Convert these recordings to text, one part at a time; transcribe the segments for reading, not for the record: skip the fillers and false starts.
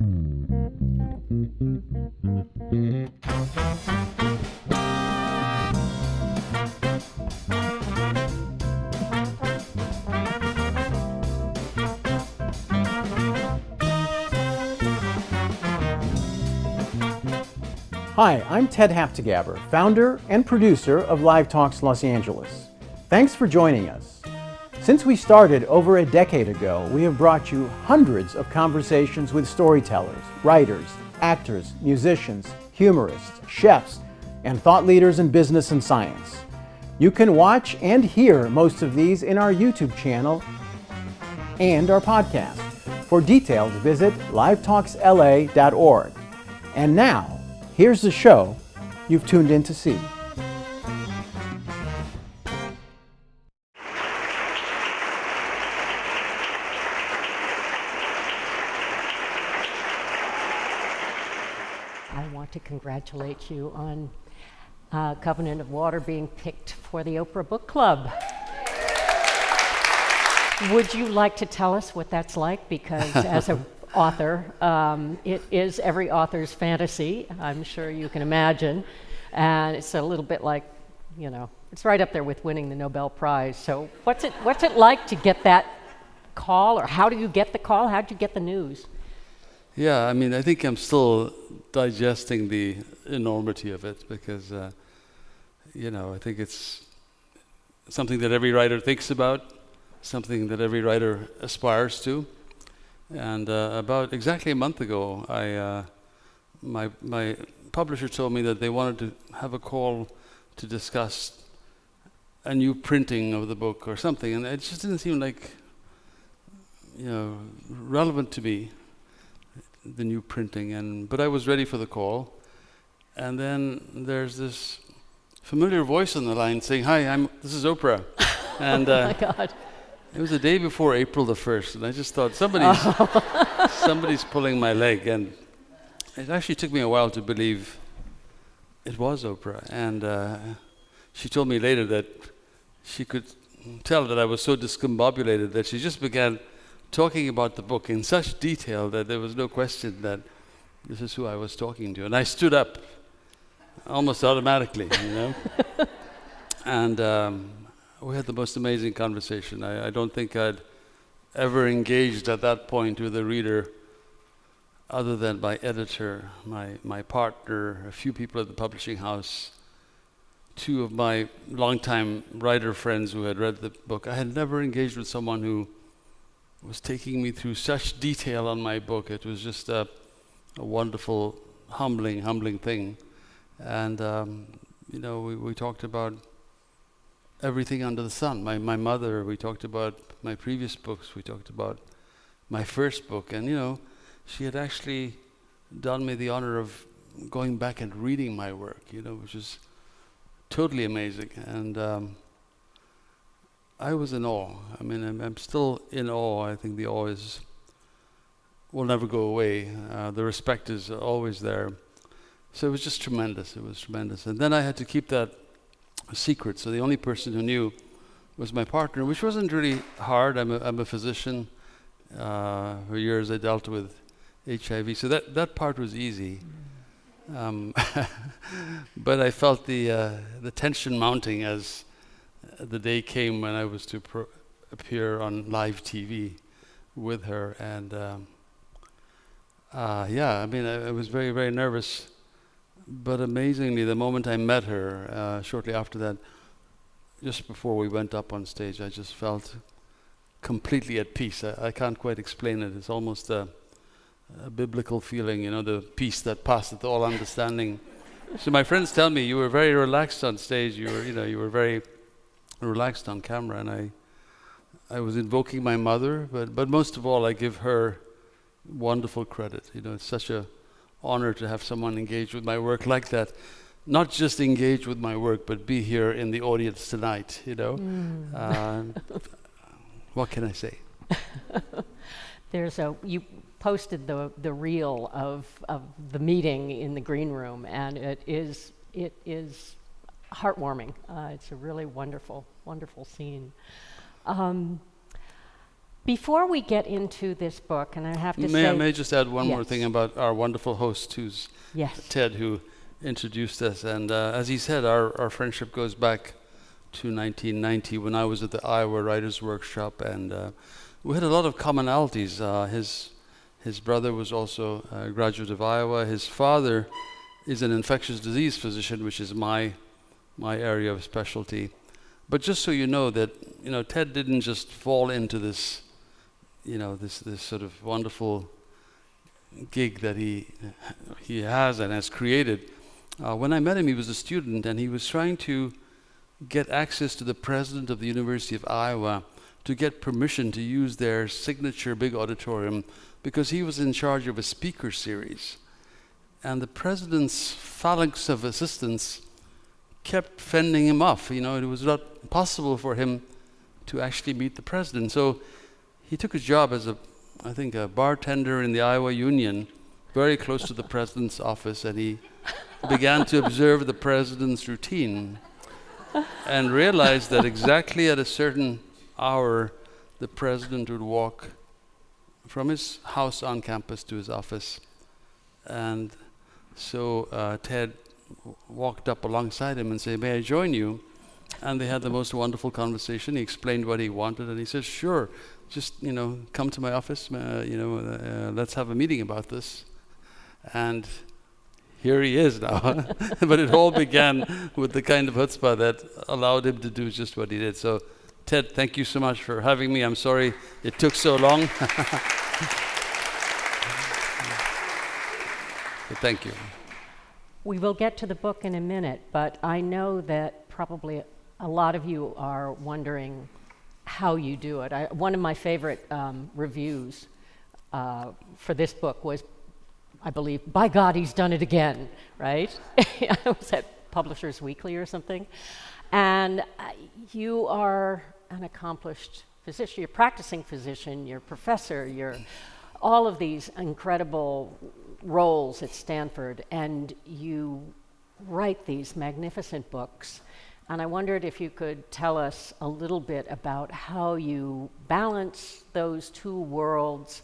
Hi, I'm Ted Haptegabber, founder and producer of Live Talks Los Angeles. Thanks for joining us. Since we started over a decade ago, we have brought you hundreds of conversations with storytellers, writers, actors, musicians, humorists, chefs, and thought leaders in business and science. You can watch and hear most of these in our YouTube channel and our podcast. For details, visit livetalksla.org. And now, here's the show you've tuned in to see. I want to congratulate you on Convenant of Water being picked for the Oprah Book Club. Would you like to tell us what that's like? Because as an author, it is every author's fantasy, I'm sure you can imagine. And it's a little bit like, you know, it's right up there with winning the Nobel Prize. So what's it like to get that call, or how do you get the call? How did you get the news? Yeah, I mean, I think I'm still digesting the enormity of it because, you know, I think it's something that every writer thinks about, something that every writer aspires to. And about exactly a month ago, my publisher told me that they wanted to have a call to discuss a new printing of the book or something, and it just didn't seem like, you know, relevant to me, the new printing. But I was ready for the call, and then there's this familiar voice on the line saying, "Hi, this is Oprah," and oh my God. It was the day before April the 1st, and I just thought somebody's pulling my leg, and it actually took me a while to believe it was Oprah. And she told me later that she could tell that I was so discombobulated that she just began talking about the book in such detail that there was no question that this is who I was talking to. And I stood up almost automatically, you know. And we had the most amazing conversation. I don't think I'd ever engaged at that point with a reader other than my editor, my partner, a few people at the publishing house, two of my longtime writer friends who had read the book. I had never engaged with someone who was taking me through such detail on my book. It was just a wonderful, humbling thing. And, you know, we talked about everything under the sun. My mother, we talked about my previous books, we talked about my first book, and you know, she had actually done me the honor of going back and reading my work, you know, which is totally amazing. And I was in awe. I mean, I'm still in awe. I think the awe will never go away. The respect is always there. So it was just tremendous. It was tremendous. And then I had to keep that a secret, so the only person who knew was my partner, which wasn't really hard. I'm a physician. For years I dealt with HIV, so that part was easy. But I felt the tension mounting as the day came when I was to appear on live TV with her, and yeah, I mean, I was very, very nervous. But amazingly, the moment I met her, shortly after that, just before we went up on stage, I just felt completely at peace. I can't quite explain it. It's almost a biblical feeling, you know, the peace that passeth all understanding. So my friends tell me, you were very relaxed on stage. You were very relaxed on camera, and I was invoking my mother, but most of all, I give her wonderful credit. You know, it's such a honor to have someone engage with my work like that. Not just engage with my work, but be here in the audience tonight, you know. What can I say? You posted the reel of the meeting in the green room, and it is heartwarming. It's a really wonderful scene. Before we get into this book, and I have to May say... I may just add one more Yes. thing about our wonderful host, who's Yes. Ted, who introduced us. And as he said, our friendship goes back to 1990 when I was at the Iowa Writers Workshop, and we had a lot of commonalities. His brother was also a graduate of Iowa. His father is an infectious disease physician, which is my area of specialty. But just so you know that, Ted didn't just fall into this, this sort of wonderful gig that he has and has created. When I met him, he was a student, and he was trying to get access to the president of the University of Iowa to get permission to use their signature big auditorium, because he was in charge of a speaker series. And the president's phalanx of assistants kept fending him off. It was not possible for him to actually meet the president. So he took a job as I think a bartender in the Iowa Union, very close to the president's office, and he began to observe the president's routine and realized that exactly at a certain hour, the president would walk from his house on campus to his office. And so Ted walked up alongside him and said, "May I join you?" And they had the most wonderful conversation. He explained what he wanted, and he said, "Sure, just come to my office. Let's have a meeting about this." And here he is now. But it all began with the kind of chutzpah that allowed him to do just what he did. So, Ted, thank you so much for having me. I'm sorry it took so long. But thank you. We will get to the book in a minute, but I know that probably a lot of you are wondering how you do it. One of my favorite reviews for this book was, I believe, "By God, he's done it again," right? It was at Publishers Weekly or something. And you are an accomplished physician. You're a practicing physician, you're a professor, you're all of these incredible roles at Stanford, and you write these magnificent books. And I wondered if you could tell us a little bit about how you balance those two worlds.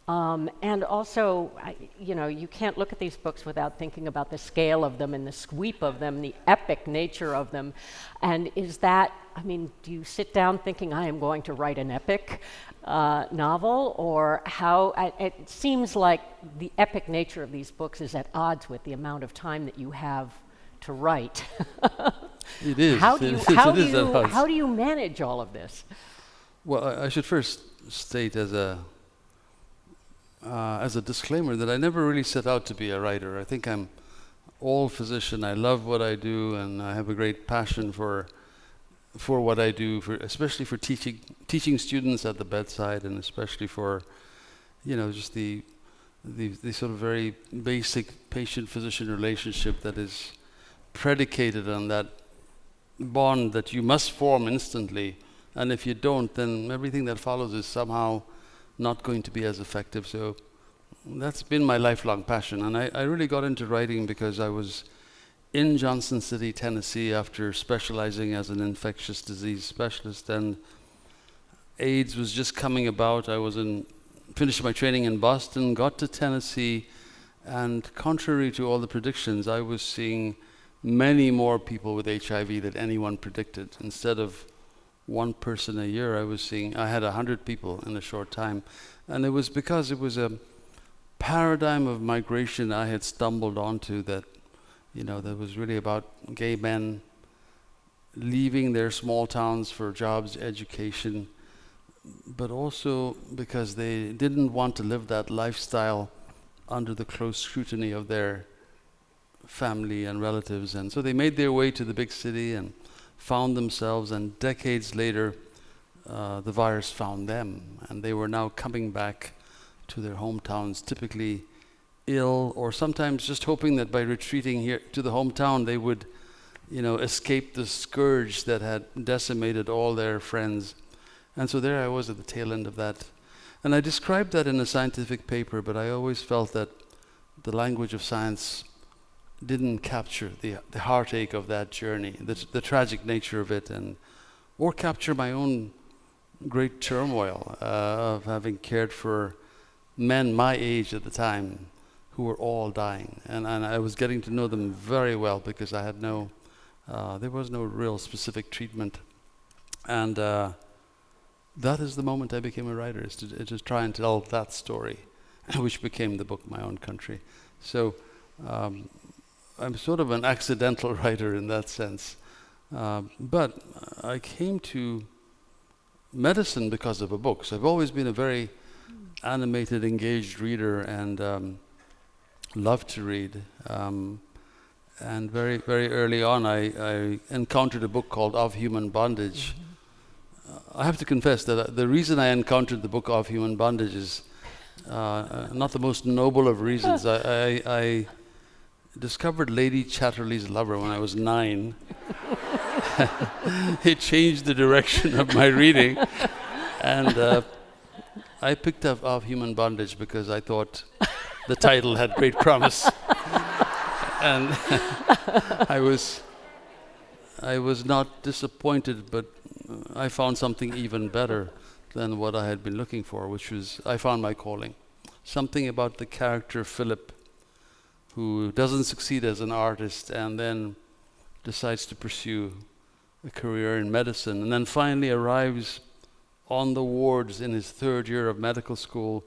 And also, you can't look at these books without thinking about the scale of them and the sweep of them, the epic nature of them. And do you sit down thinking, I am going to write an epic novel? Or how, it seems like the epic nature of these books is at odds with the amount of time that you have to write. It is. How How do you manage all of this? Well, I should first state as a disclaimer that I never really set out to be a writer. I think I'm all physician. I love what I do, and I have a great passion for what I do, especially for teaching students at the bedside, and especially for just the sort of very basic patient-physician relationship that is predicated on that bond that you must form instantly, and if you don't, then everything that follows is somehow not going to be as effective. So that's been my lifelong passion. And I really got into writing because I was in Johnson City, Tennessee, after specializing as an infectious disease specialist, and AIDS was just coming about. I was finished my training in Boston, got to Tennessee, and contrary to all the predictions, I was seeing many more people with HIV than anyone predicted. Instead of one person a year, I had 100 people in a short time. And it was because it was a paradigm of migration I had stumbled onto that was really about gay men leaving their small towns for jobs, education, but also because they didn't want to live that lifestyle under the close scrutiny of their family and relatives. And so they made their way to the big city and found themselves, and decades later, the virus found them, and they were now coming back to their hometowns, typically ill, or sometimes just hoping that by retreating here to the hometown, they would, escape the scourge that had decimated all their friends. And so there I was at the tail end of that. And I described that in a scientific paper, but I always felt that the language of science didn't capture the heartache of that journey, the tragic nature of it, or capture my own great turmoil of having cared for men my age at the time who were all dying. And I was getting to know them very well because I had there was no real specific treatment. And that is the moment I became a writer, is to try and tell that story, which became the book My Own Country. So I'm sort of an accidental writer in that sense. But I came to medicine because of a book. So I've always been a very animated, engaged reader and love to read. And very, very early on, I encountered a book called Of Human Bondage. I have to confess that the reason I encountered the book Of Human Bondage is not the most noble of reasons. I discovered Lady Chatterley's Lover when I was 9. It changed the direction of my reading. And I picked up Of Human Bondage because I thought the title had great promise. And I was not disappointed, but I found something even better than what I had been looking for, which was, I found my calling. Something about the character Philip, who doesn't succeed as an artist and then decides to pursue a career in medicine, and then finally arrives on the wards in his 3rd year of medical school.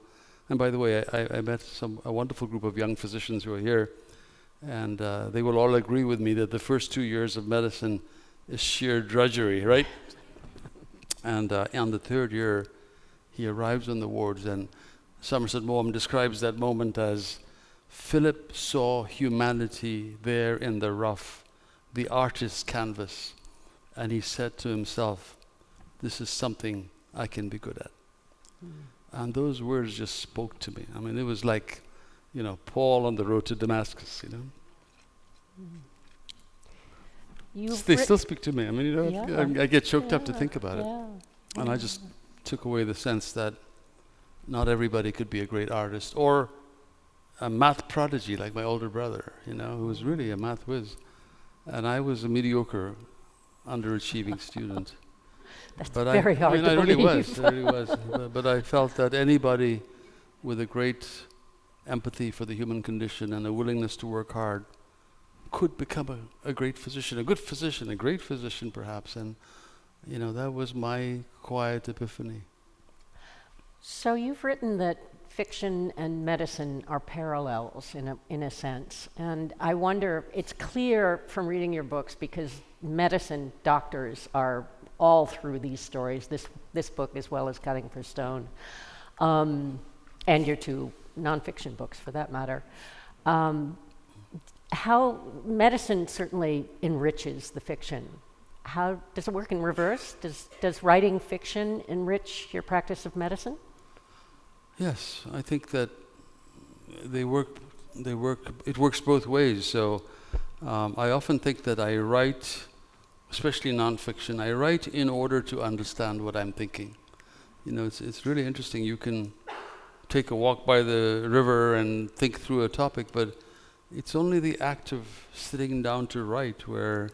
And by the way, I met a wonderful group of young physicians who are here, and they will all agree with me that the first 2 years of medicine is sheer drudgery, right? And on the 3rd year, he arrives on the wards, and Somerset Maugham describes that moment as, Philip saw humanity there in the rough, the artist's canvas, and he said to himself, this is something I can be good at. And those words just spoke to me. I mean, it was like, Paul on the road to Damascus, They still speak to me. I mean, I get choked up to think about it. And I just took away the sense that not everybody could be a great artist or a math prodigy like my older brother, who was really a math whiz. And I was a mediocre, underachieving student. That's very hard to believe. I really was. But I felt that anybody with a great empathy for the human condition and a willingness to work hard could become a great physician, a good physician, a great physician perhaps. And, that was my quiet epiphany. So you've written that fiction and medicine are parallels in a sense. And I wonder, it's clear from reading your books, because medicine doctors are all through these stories, this book as well as Cutting for Stone, and your 2 nonfiction books for that matter. How medicine certainly enriches the fiction. How does it work in reverse? Does writing fiction enrich your practice of medicine? Yes, I think that it works both ways. So I often think that I write, especially nonfiction, I write in order to understand what I'm thinking. It's really interesting. You can take a walk by the river and think through a topic, but it's only the act of sitting down to write where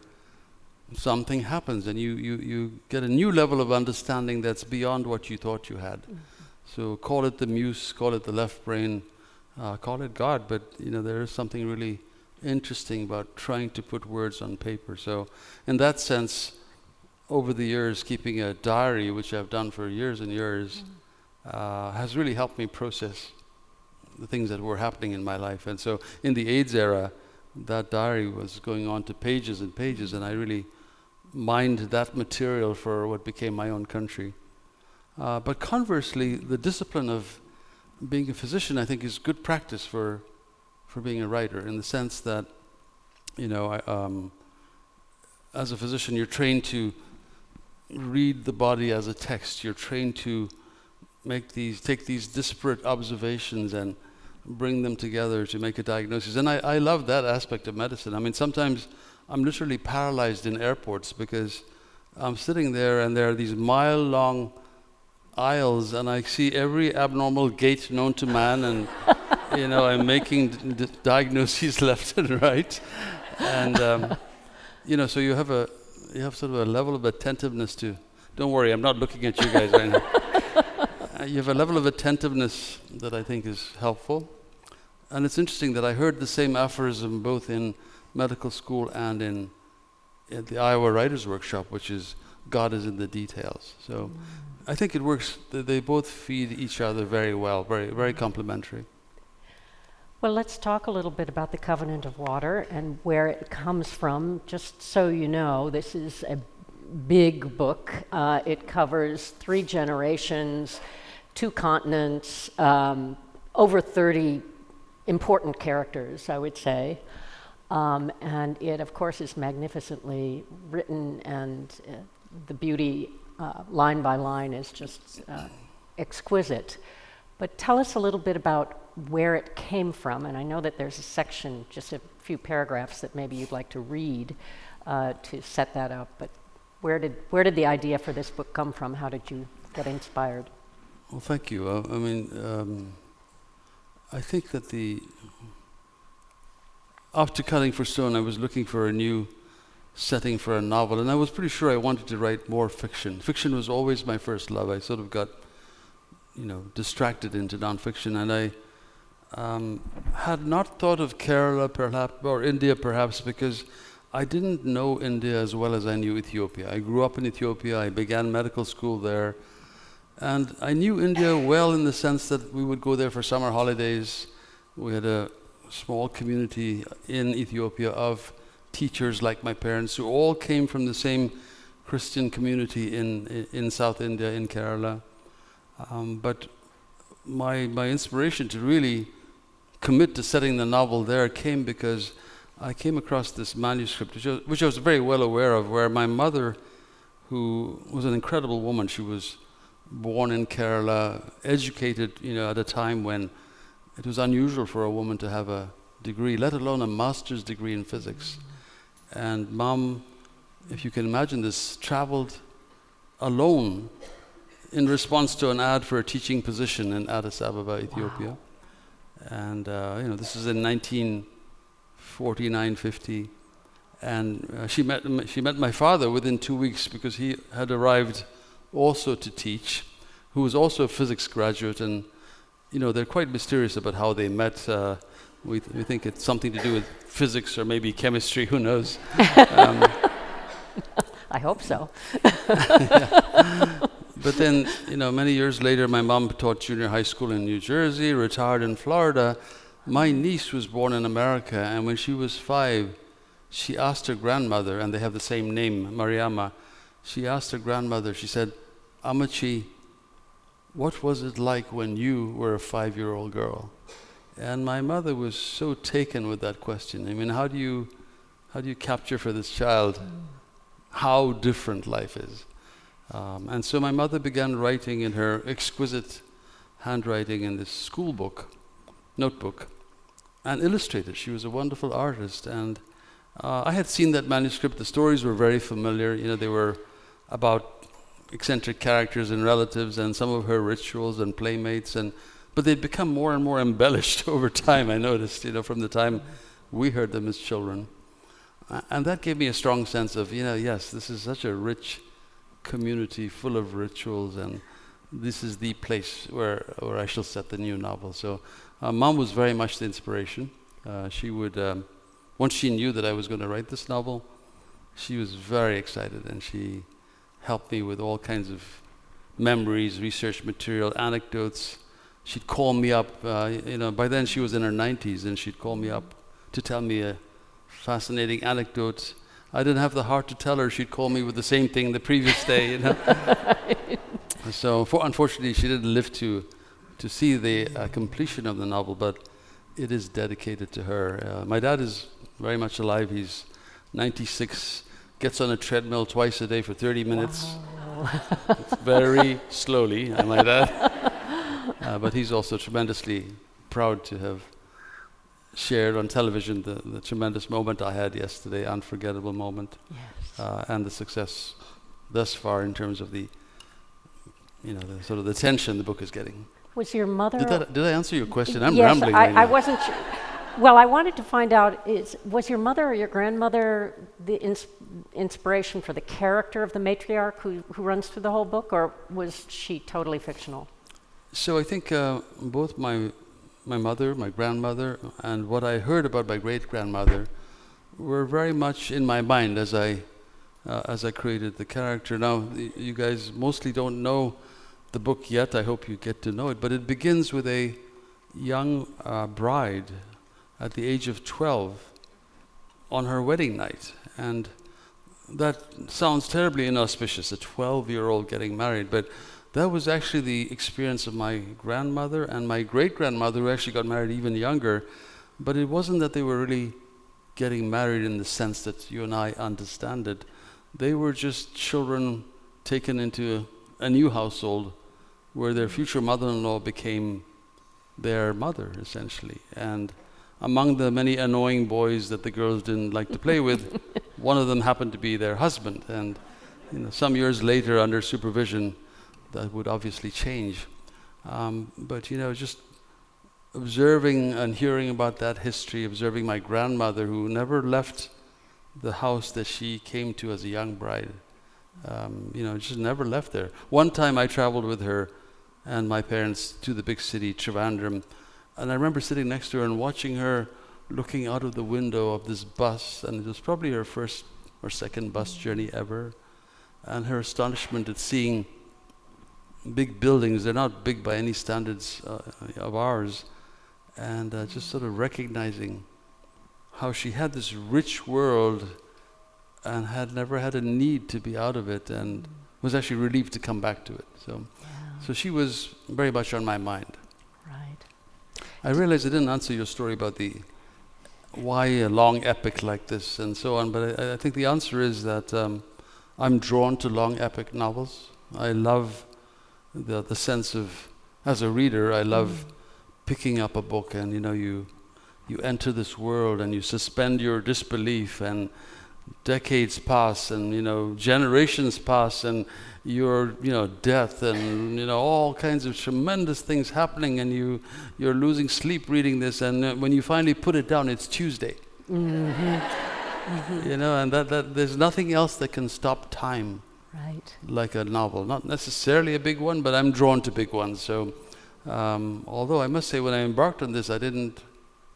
something happens and you get a new level of understanding that's beyond what you thought you had. So call it the muse, call it the left brain, call it God, but there is something really interesting about trying to put words on paper. So in that sense, over the years, keeping a diary, which I've done for years and years, has really helped me process the things that were happening in my life. And so in the AIDS era, that diary was going on to pages and pages, and I really mined that material for what became My Own Country. But conversely, the discipline of being a physician, I think, is good practice for being a writer, in the sense that, as a physician, you're trained to read the body as a text. You're trained to take these disparate observations and bring them together to make a diagnosis. And I love that aspect of medicine. I mean, sometimes I'm literally paralyzed in airports because I'm sitting there and there are these mile-long aisles, and I see every abnormal gait known to man, and I'm making diagnoses left and right, and so you have sort of a level of attentiveness to Don't worry, I'm not looking at you guys right now. You have a level of attentiveness that I think is helpful. And it's interesting that I heard the same aphorism both in medical school and in the Iowa Writers Workshop, which is God is in the details. So I think it works. They both feed each other very well, very, very complementary. Well, let's talk a little bit about the Covenant of Water and where it comes from. Just so you know, this is a big book. It covers 3 generations, 2 continents, over 30 important characters, I would say. And it, of course, is magnificently written, and the beauty, line by line, is just exquisite. But tell us a little bit about where it came from. And I know that there's a section, just a few paragraphs that maybe you'd like to read to set that up. But where did the idea for this book come from? How did you get inspired? Well, thank you. I mean, I think that after Cutting for Stone, I was looking for a new setting for a novel, and I was pretty sure I wanted to write more fiction. Fiction was always my first love. I sort of got, distracted into nonfiction, and I had not thought of Kerala perhaps, or India perhaps, because I didn't know India as well as I knew Ethiopia. I grew up in Ethiopia. I began medical school there. And I knew India well in the sense that we would go there for summer holidays. We had a small community in Ethiopia of teachers like my parents who all came from the same Christian community in South India, in Kerala. But my inspiration to really commit to setting the novel there came because I came across this manuscript, which I was very well aware of, where my mother, who was an incredible woman, she was born in Kerala, educated, at a time when it was unusual for a woman to have a degree, let alone a master's degree in physics. And Mom, if you can imagine this, traveled alone in response to an ad for a teaching position in Addis Ababa, Ethiopia. Wow. And this is in 1949-50, and she met my father within 2 weeks because he had arrived also to teach, who was also a physics graduate, and they're quite mysterious about how they met. We think it's something to do with physics or maybe chemistry, who knows. I hope so. Yeah. But then, many years later, my mom taught junior high school in New Jersey, retired in Florida. My niece was born in America, and when she was 5, she asked her grandmother, and they have the same name, Mariama. She asked her grandmother, she said, "Amachi, what was it like when you were a 5-year-old girl?" And my mother was so taken with that question. I mean, how do you capture for this child how different life is? And so my mother began writing in her exquisite handwriting in this school notebook, and illustrated. She was a wonderful artist, and I had seen that manuscript. The stories were very familiar. They were about eccentric characters and relatives and some of her rituals and playmates, but they'd become more and more embellished over time, I noticed, from the time we heard them as children. And that gave me a strong sense of, yes, this is such a rich community full of rituals, and this is the place where I shall set the new novel. So Mom was very much the inspiration. She would, once she knew that I was going to write this novel, she was very excited, and she helped me with all kinds of memories, research material, anecdotes. She'd call me up, by then she was in her 90s, and she'd call me up to tell me a fascinating anecdote. I didn't have the heart to tell her. She'd call me with the same thing the previous day, So unfortunately, she didn't live to see the completion of the novel, but it is dedicated to her. My dad is very much alive. He's 96, gets on a treadmill twice a day for 30 minutes. Wow. It's very slowly, I might add. But he's also tremendously proud to have shared on television the tremendous moment I had yesterday, unforgettable moment, yes. And the success thus far in terms of the sort of the tension the book is getting. Was your mother? Did I answer your question? I'm yes, rambling right now. I wasn't sure. Well, I wanted to find out, was your mother or your grandmother the inspiration for the character of the matriarch who runs through the whole book, or was she totally fictional? So I think both my mother, my grandmother, and what I heard about my great-grandmother were very much in my mind as I created the character. Now, you guys mostly don't know the book yet. I hope you get to know it. But it begins with a young bride at the age of 12 on her wedding night. And that sounds terribly inauspicious, a 12-year-old getting married. But that was actually the experience of my grandmother and my great-grandmother, who actually got married even younger. But it wasn't that they were really getting married in the sense that you and I understand it. They were just children taken into a new household where their future mother-in-law became their mother, essentially. And among the many annoying boys that the girls didn't like to play with, one of them happened to be their husband. And some years later, under supervision, that would obviously change. But just observing and hearing about that history, observing my grandmother, who never left the house that she came to as a young bride, just never left there. One time I traveled with her and my parents to the big city, Trivandrum, and I remember sitting next to her and watching her looking out of the window of this bus, and it was probably her first or second bus journey ever, and her astonishment at seeing big buildings. They're not big by any standards of ours, and just sort of recognizing how she had this rich world and had never had a need to be out of it, and was actually relieved to come back to it. So she was very much on my mind. Right. I realize I didn't answer your story about why a long epic like this and so on, but I think the answer is that I'm drawn to long epic novels. I love the sense of, as a reader, I love picking up a book and you enter this world and you suspend your disbelief, and decades pass and generations pass, and your death and all kinds of tremendous things happening, and you're losing sleep reading this, and when you finally put it down, it's Tuesday. And that there's nothing else that can stop time. Right. Like a novel, not necessarily a big one, but I'm drawn to big ones. So although I must say, when I embarked on this, I didn't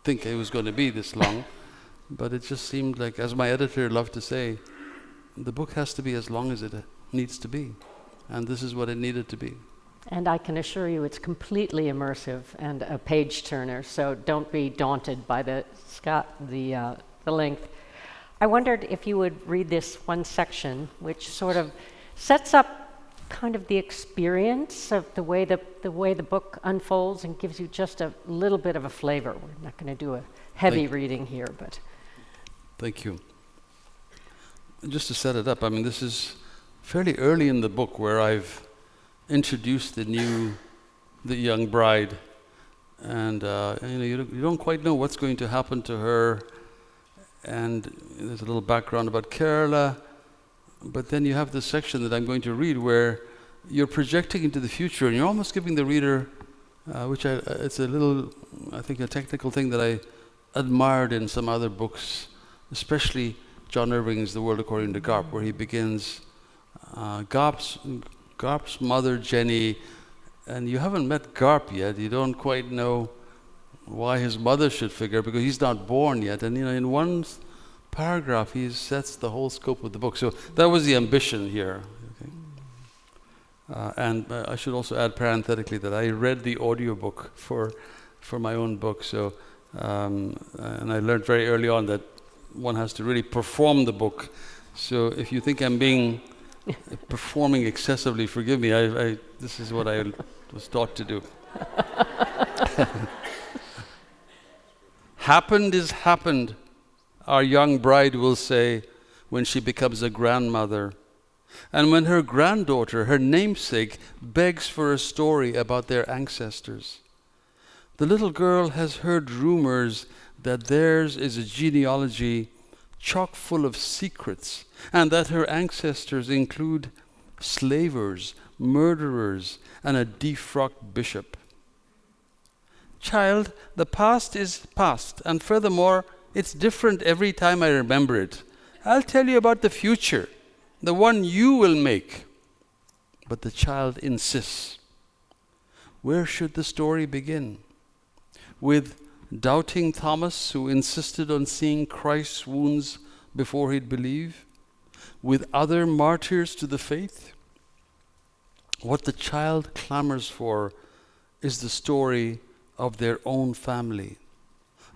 think it was going to be this long, but it just seemed like, as my editor loved to say, the book has to be as long as it needs to be, and this is what it needed to be. And I can assure you it's completely immersive and a page turner, so don't be daunted by the length. I wondered if you would read this one section, which sort of sets up kind of the experience of the way the book unfolds and gives you just a little bit of a flavor. We're not going to do a heavy reading here, but... Thank you. Just to set it up, this is fairly early in the book where I've introduced the young bride, and you don't quite know what's going to happen to her. And there's a little background about Kerala, but then you have this section that I'm going to read where you're projecting into the future, and you're almost giving the reader, it's a little, I think, a technical thing that I admired in some other books, especially John Irving's The World According to Garp, where he begins Garp's mother, Jenny, and you haven't met Garp yet. You don't quite know why his mother should figure, because he's not born yet. And in one paragraph, he sets the whole scope of the book. So that was the ambition here. Okay? And I should also add parenthetically that I read the audiobook for my own book. So and I learned very early on that one has to really perform the book. So if you think I'm performing excessively, forgive me. This is what I was taught to do. Happened is happened, our young bride will say when she becomes a grandmother. And when her granddaughter, her namesake, begs for a story about their ancestors. The little girl has heard rumors that theirs is a genealogy chock full of secrets, and that her ancestors include slavers, murderers, and a defrocked bishop. child, the past is past, and furthermore, it's different every time I remember it. I'll tell you about the future, the one you will make. But the child insists. Where should the story begin? With doubting Thomas, who insisted on seeing Christ's wounds before he'd believe? With other martyrs to the faith? What the child clamors for is the story of their own family,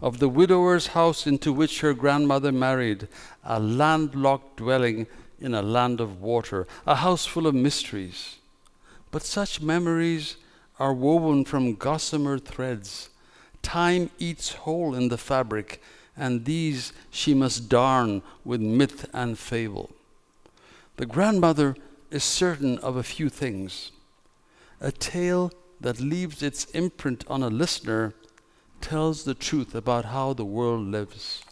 of the widower's house into which her grandmother married, a landlocked dwelling in a land of water, a house full of mysteries. But such memories are woven from gossamer threads. Time eats hole in the fabric, and these she must darn with myth and fable. The grandmother is certain of a few things. A tale that leaves its imprint on a listener tells the truth about how the world lives.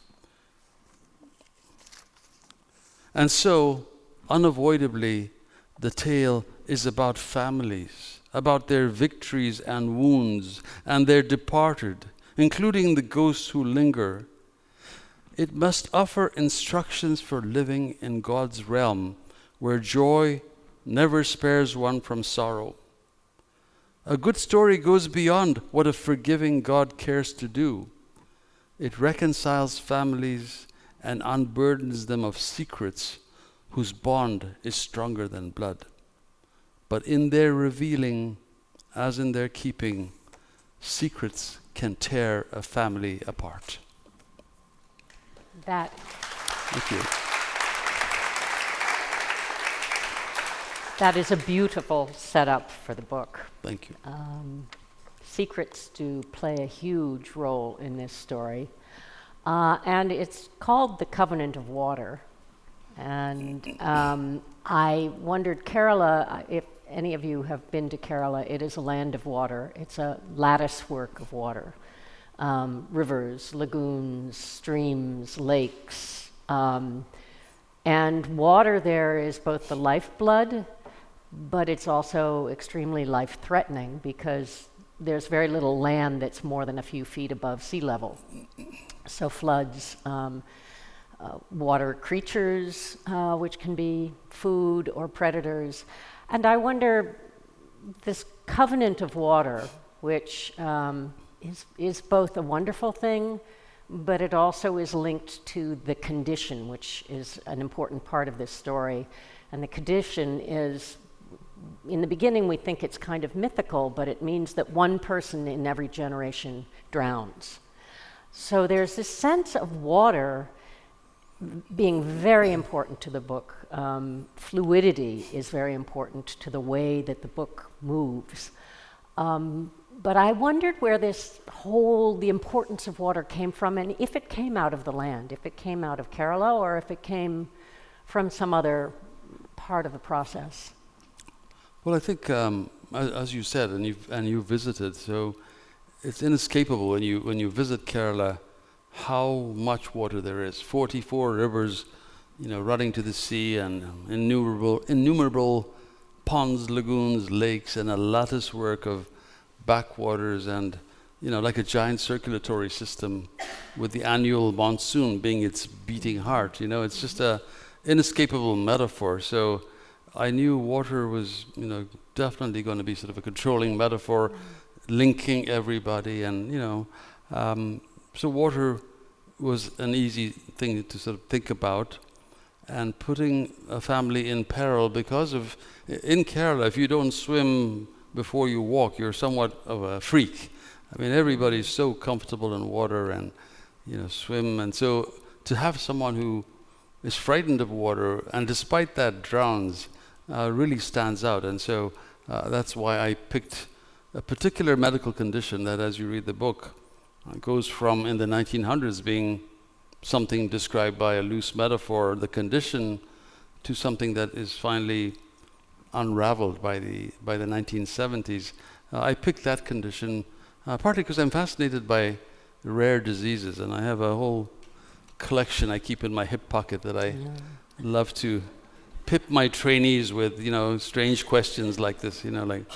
And so, unavoidably, the tale is about families, about their victories and wounds, and their departed, including the ghosts who linger. It must offer instructions for living in God's realm, where joy never spares one from sorrow. A good story goes beyond what a forgiving God cares to do. It reconciles families and unburdens them of secrets whose bond is stronger than blood. But in their revealing, as in their keeping, secrets can tear a family apart. Thank you. That is a beautiful setup for the book. Thank you. Secrets do play a huge role in this story. And it's called The Covenant of Water. And I wondered, Kerala, if any of you have been to Kerala, it is a land of water. It's a lattice work of water. Rivers, lagoons, streams, lakes. And water there is both the lifeblood, but it's also extremely life-threatening because there's very little land that's more than a few feet above sea level. So floods, water creatures, which can be food or predators. And I wonder, this covenant of water, which is both a wonderful thing, but it also is linked to the condition, which is an important part of this story. And the condition is, in the beginning we think it's kind of mythical, but it means that one person in every generation drowns. So there's this sense of water being very important to the book. Fluidity is very important to the way that the book moves. But I wondered where the importance of water came from, and if it came out of the land, if it came out of Kerala, or if it came from some other part of the process. Well, I think, as you said, and you visited, so it's inescapable when you visit Kerala how much water there is. 44 rivers, running to the sea, and innumerable ponds, lagoons, lakes, and a lattice work of backwaters, and like a giant circulatory system, with the annual monsoon being its beating heart. It's just a inescapable metaphor. So I knew water was, definitely going to be sort of a controlling metaphor, linking everybody, and so water was an easy thing to sort of think about, and putting a family in peril because of, in Kerala, if you don't swim before you walk, you're somewhat of a freak. I mean, everybody's so comfortable in water and, swim. And so to have someone who is frightened of water and despite that drowns really stands out. And so that's why I picked a particular medical condition that, as you read the book, goes from in the 1900s being something described by a loose metaphor, the condition, to something that is finally unraveled by the 1970s. I picked that condition partly because I'm fascinated by rare diseases, and I have a whole collection I keep in my hip pocket that I love to pip my trainees with, strange questions like this, like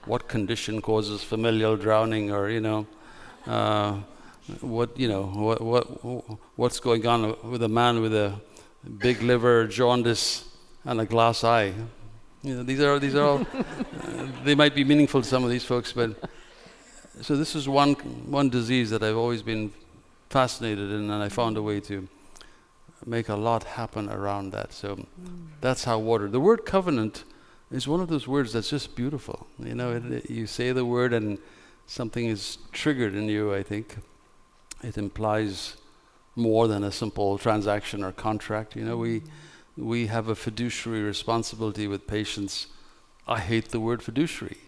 what condition causes familial drowning, or what's going on with a man with a big liver, jaundice, and a glass eye. These are all they might be meaningful to some of these folks, but so this is one disease that I've always been fascinated in, and I found a way to make a lot happen around that. So that's how water. The word covenant is one of those words that's just beautiful. You say the word and something is triggered in you, I think. It implies more than a simple transaction or contract. We have a fiduciary responsibility with patients. I hate the word fiduciary.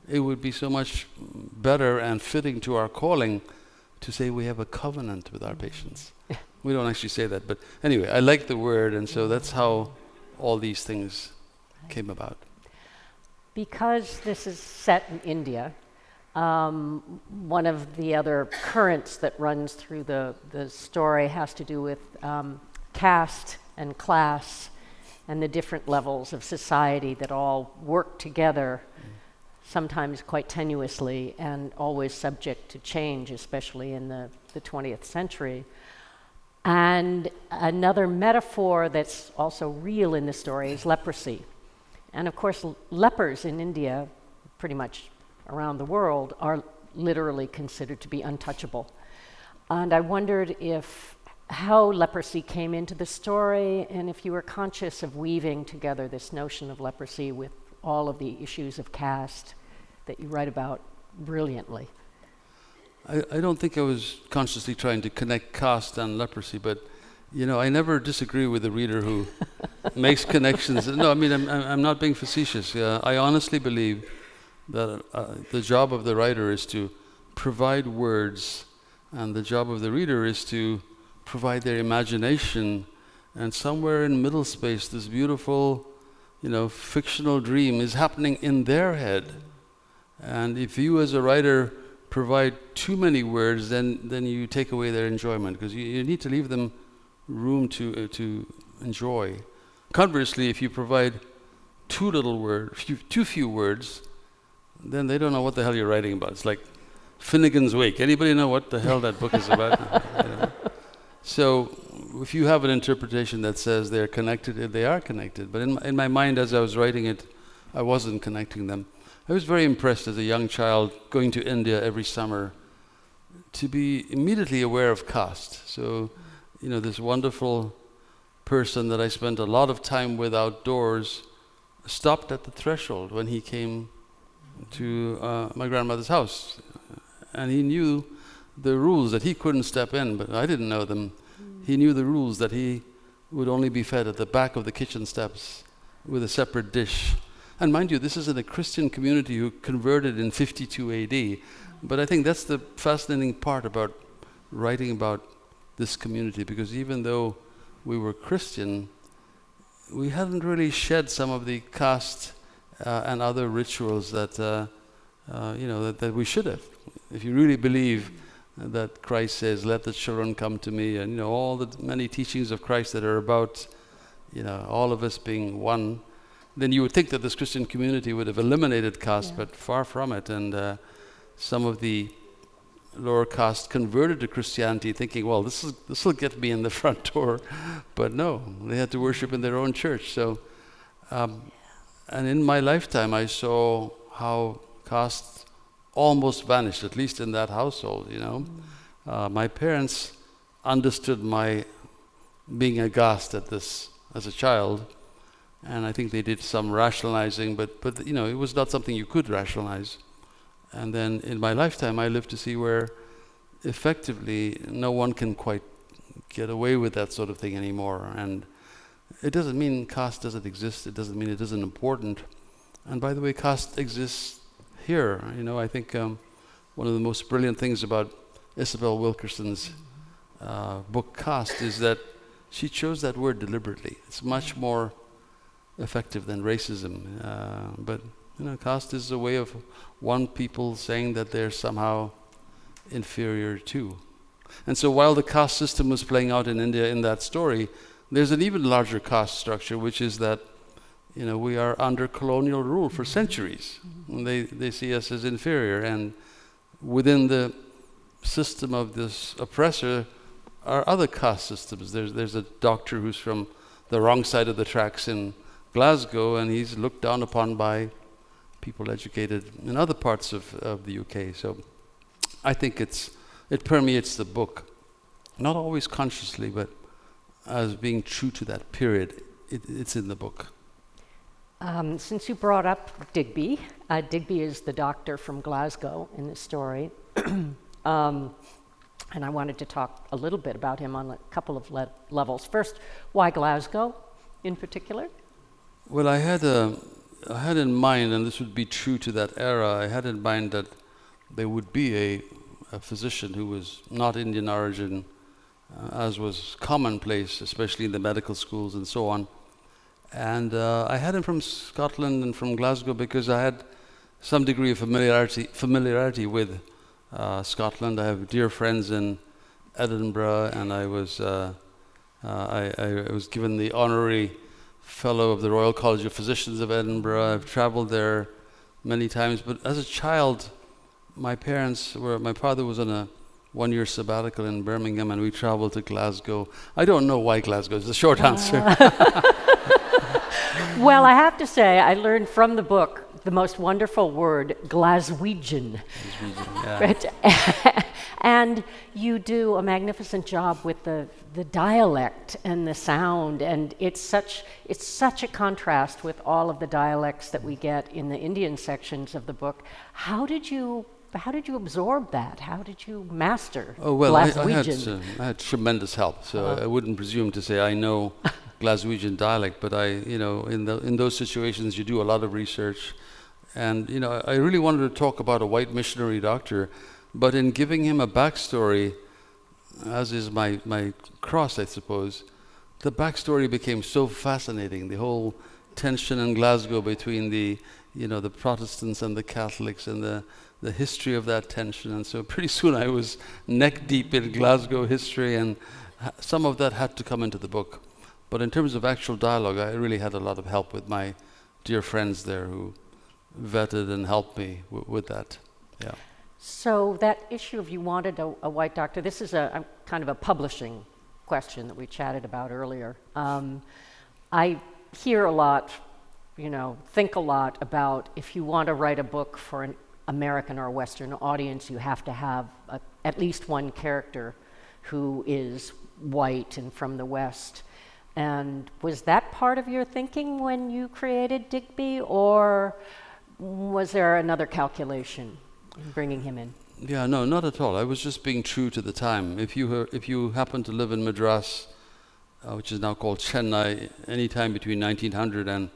It would be so much better and fitting to our calling to say we have a covenant with our patients. We don't actually say that, but anyway, I like the word, and so that's how all these things came about. Because this is set in India, one of the other currents that runs through the story has to do with caste and class and the different levels of society that all work together, sometimes quite tenuously and always subject to change, especially in the 20th century. And another metaphor that's also real in the story is leprosy. And of course, lepers in India, pretty much around the world, are literally considered to be untouchable. And I wondered how leprosy came into the story, and if you were conscious of weaving together this notion of leprosy with all of the issues of caste that you write about brilliantly. I don't think I was consciously trying to connect caste and leprosy, but I never disagree with the reader who makes connections. No, I mean, I'm not being facetious. I honestly believe that the job of the writer is to provide words, and the job of the reader is to provide their imagination, and somewhere in middle space, this beautiful, fictional dream is happening in their head. And if you as a writer provide too many words, then you take away their enjoyment, because you need to leave them room to enjoy. Conversely, if you provide too few words, then they don't know what the hell you're writing about. It's like Finnegan's Wake. Anybody know what the hell that book is about? So if you have an interpretation that says they're connected, they are connected. But in my mind, as I was writing it, I wasn't connecting them. I was very impressed as a young child going to India every summer to be immediately aware of caste. So, this wonderful person that I spent a lot of time with outdoors stopped at the threshold when he came to my grandmother's house. And he knew the rules that he couldn't step in, but I didn't know them. He knew the rules that he would only be fed at the back of the kitchen steps with a separate dish. And mind you, this is in a Christian community who converted in 52 AD. But I think that's the fascinating part about writing about this community, because even though we were Christian, we hadn't really shed some of the caste and other rituals that that we should have. If you really believe that Christ says, "Let the children come to me," and all the many teachings of Christ that are about all of us being one, then you would think that this Christian community would have eliminated caste, but far from it. And some of the lower caste converted to Christianity thinking, well, this will get me in the front door. But no, they had to worship in their own church. So, and in my lifetime, I saw how caste almost vanished, at least in that household, My parents understood my being aghast at this as a child. And I think they did some rationalizing, but it was not something you could rationalize. And then in my lifetime, I lived to see where effectively no one can quite get away with that sort of thing anymore. And it doesn't mean caste doesn't exist. It doesn't mean it isn't important. And by the way, caste exists here. I think one of the most brilliant things about Isabel Wilkerson's book Caste is that she chose that word deliberately. It's much more effective than racism. But caste is a way of one people saying that they're somehow inferior to. And so while the caste system was playing out in India in that story, there's an even larger caste structure, which is that we are under colonial rule for centuries. They see us as inferior, and within the system of this oppressor are other caste systems. There's a doctor who's from the wrong side of the tracks in Glasgow, and he's looked down upon by people educated in other parts of the UK. So I think it permeates the book, not always consciously, but as being true to that period. It's in the book. Since you brought up Digby, Digby is the doctor from Glasgow in this story. And I wanted to talk a little bit about him on a couple of levels. First, why Glasgow in particular? Well, I had in mind, and this would be true to that era, I had in mind that there would be a physician who was not Indian origin, as was commonplace, especially in the medical schools and so on. And I had him from Scotland and from Glasgow because I had some degree of familiarity with Scotland. I have dear friends in Edinburgh, and I was given the honorary fellow of the Royal College of Physicians of Edinburgh. I've traveled there many times, but as a child, my father was on a one-year sabbatical in Birmingham, and we traveled to Glasgow. I don't know why Glasgow is the short answer. Well, I have to say, I learned from the book the most wonderful word, Glaswegian. Yeah. And you do a magnificent job with the dialect and the sound, and it's such a contrast with all of the dialects that we get in the Indian sections of the book. How did you absorb that? How did you master Glaswegian? I had tremendous help, so I wouldn't presume to say I know Glaswegian dialect, but in those situations you do a lot of research. And I really wanted to talk about a white missionary doctor, but in giving him a backstory, as is my cross, I suppose, the backstory became so fascinating. The whole tension in Glasgow between the Protestants and the Catholics, and the history of that tension. And so pretty soon I was neck deep in Glasgow history, and some of that had to come into the book. But in terms of actual dialogue, I really had a lot of help with my dear friends there who vetted and helped me with that. Yeah. So that issue of you wanted a white doctor, this is a kind of a publishing question that we chatted about earlier. I hear a lot, think a lot about if you want to write a book for an American or Western audience, you have to have at least one character who is white and from the West. And was that part of your thinking when you created Digby, or was there another calculation in bringing him in? Yeah, no, not at all. I was just being true to the time. If you happen to live in Madras, which is now called Chennai, any time between 1900 and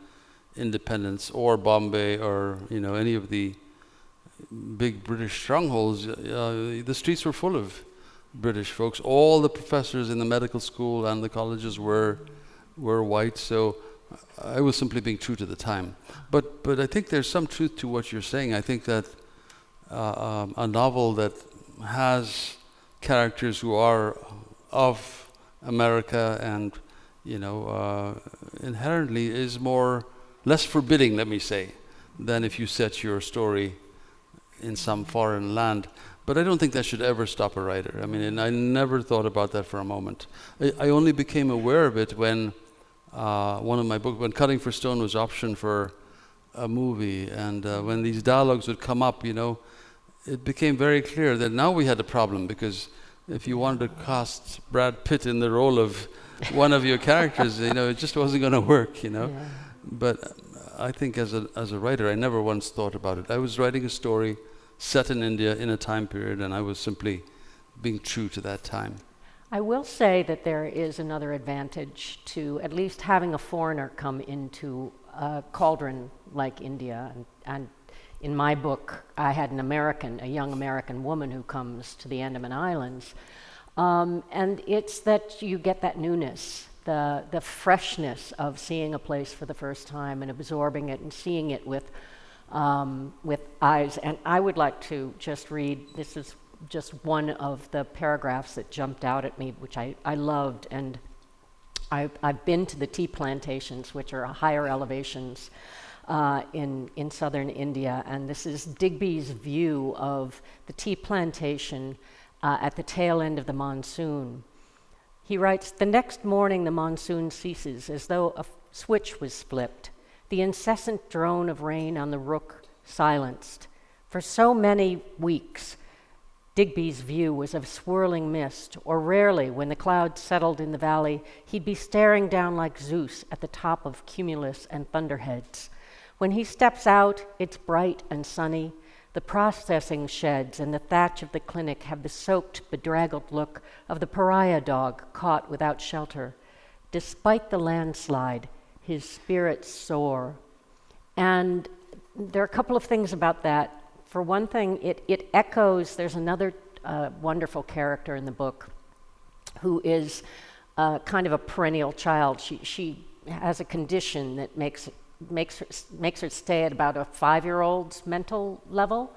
independence, or Bombay, or any of the big British strongholds, the streets were full of British folks. All the professors in the medical school and the colleges were white, so I was simply being true to the time. But I think there's some truth to what you're saying. I think that a novel that has characters who are of America and inherently is less forbidding, let me say, than if you set your story in some foreign land. But I don't think that should ever stop a writer. I mean, and I never thought about that for a moment. I only became aware of it when one of my books, when Cutting for Stone was optioned for a movie, and when these dialogues would come up, it became very clear that now we had a problem, because if you wanted to cast Brad Pitt in the role of one of your characters, it just wasn't going to work, Yeah. But I think as a writer, I never once thought about it. I was writing a story set in India in a time period, and I was simply being true to that time. I will say that there is another advantage to at least having a foreigner come into a cauldron like India. And in my book, I had a young American woman who comes to the Andaman Islands. And it's that you get that newness, the freshness of seeing a place for the first time and absorbing it and seeing it with eyes. And I would like to just read, this is just one of the paragraphs that jumped out at me, which I loved. And I've been to the tea plantations, which are higher elevations in southern India, and this is Digby's view of the tea plantation at the tail end of the monsoon. He writes, "The next morning the monsoon ceases as though a switch was flipped. The incessant drone of rain on the rook silenced. For so many weeks, Digby's view was of swirling mist, or rarely, when the clouds settled in the valley, he'd be staring down like Zeus at the top of cumulus and thunderheads. When he steps out, it's bright and sunny. The processing sheds and the thatch of the clinic have the soaked, bedraggled look of the pariah dog caught without shelter. Despite the landslide, his spirits soar." And there are a couple of things about that. For one thing, it echoes, there's another wonderful character in the book who is kind of a perennial child. She has a condition that makes her stay at about a 5-year-old's mental level.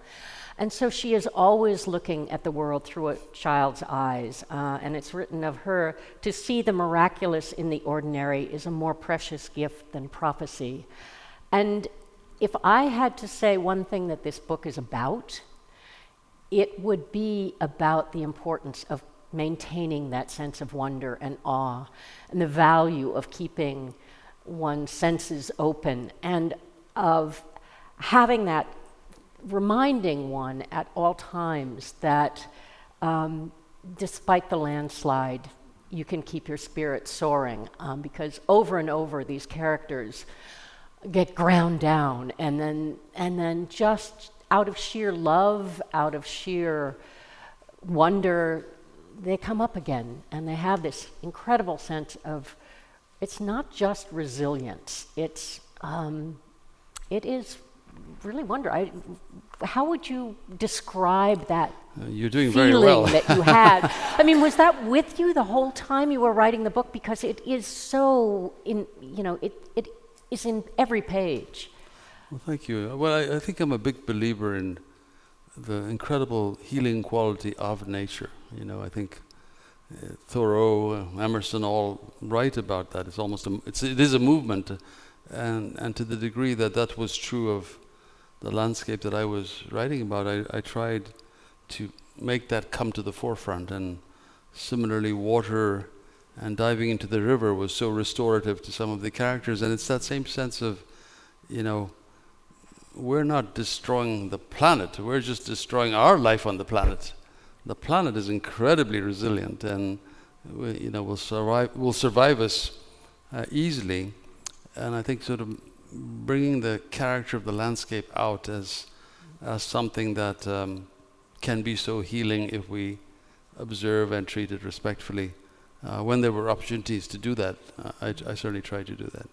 And so she is always looking at the world through a child's eyes. And it's written of her, "To see the miraculous in the ordinary is a more precious gift than prophecy." And if I had to say one thing that this book is about, it would be about the importance of maintaining that sense of wonder and awe, and the value of keeping one's senses open, and of having that, reminding one at all times that despite the landslide, you can keep your spirit soaring, because over and over these characters get ground down, and then just out of sheer love, out of sheer wonder, they come up again, and they have this incredible sense of, it's not just resilience, it is really wonder. How would you describe that You're doing feeling very well. that you had? I mean, was that with you the whole time you were writing the book? Because it is so, it is in every page. Well, thank you. Well, I think I'm a big believer in the incredible healing quality of nature. I think Thoreau, Emerson all write about that. It's almost it is a movement, and to the degree that was true of the landscape that I was writing about, I tried to make that come to the forefront. And similarly, water and diving into the river was so restorative to some of the characters. And it's that same sense of, we're not destroying the planet, we're just destroying our life on the planet. The planet is incredibly resilient, and will survive us easily. And I think sort of bringing the character of the landscape out as something that can be so healing if we observe and treat it respectfully. When there were opportunities to do that, I certainly tried to do that.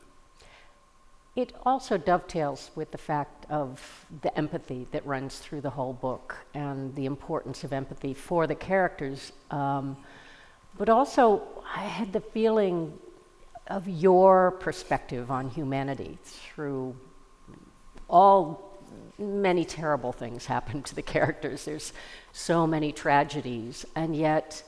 It also dovetails with the fact of the empathy that runs through the whole book, and the importance of empathy for the characters. But also, I had the feeling of your perspective on humanity through many terrible things happen to the characters. There's so many tragedies, and yet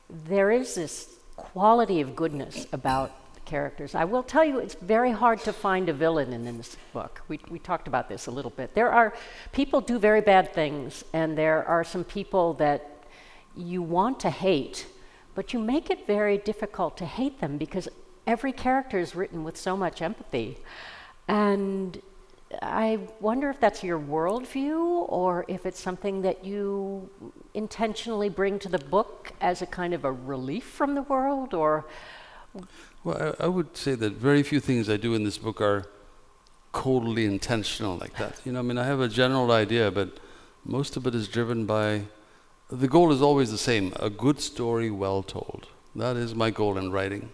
there is this quality of goodness about the characters. I will tell you, it's very hard to find a villain in this book. We talked about this a little bit. People do very bad things, and there are some people that you want to hate, but you make it very difficult to hate them because every character is written with so much empathy. And I wonder if that's your worldview, or if it's something that you intentionally bring to the book as a kind of a relief from the world, or... Well, I would say that very few things I do in this book are coldly intentional like that. I have a general idea, but most of it is driven by... The goal is always the same, a good story well told. That is my goal in writing.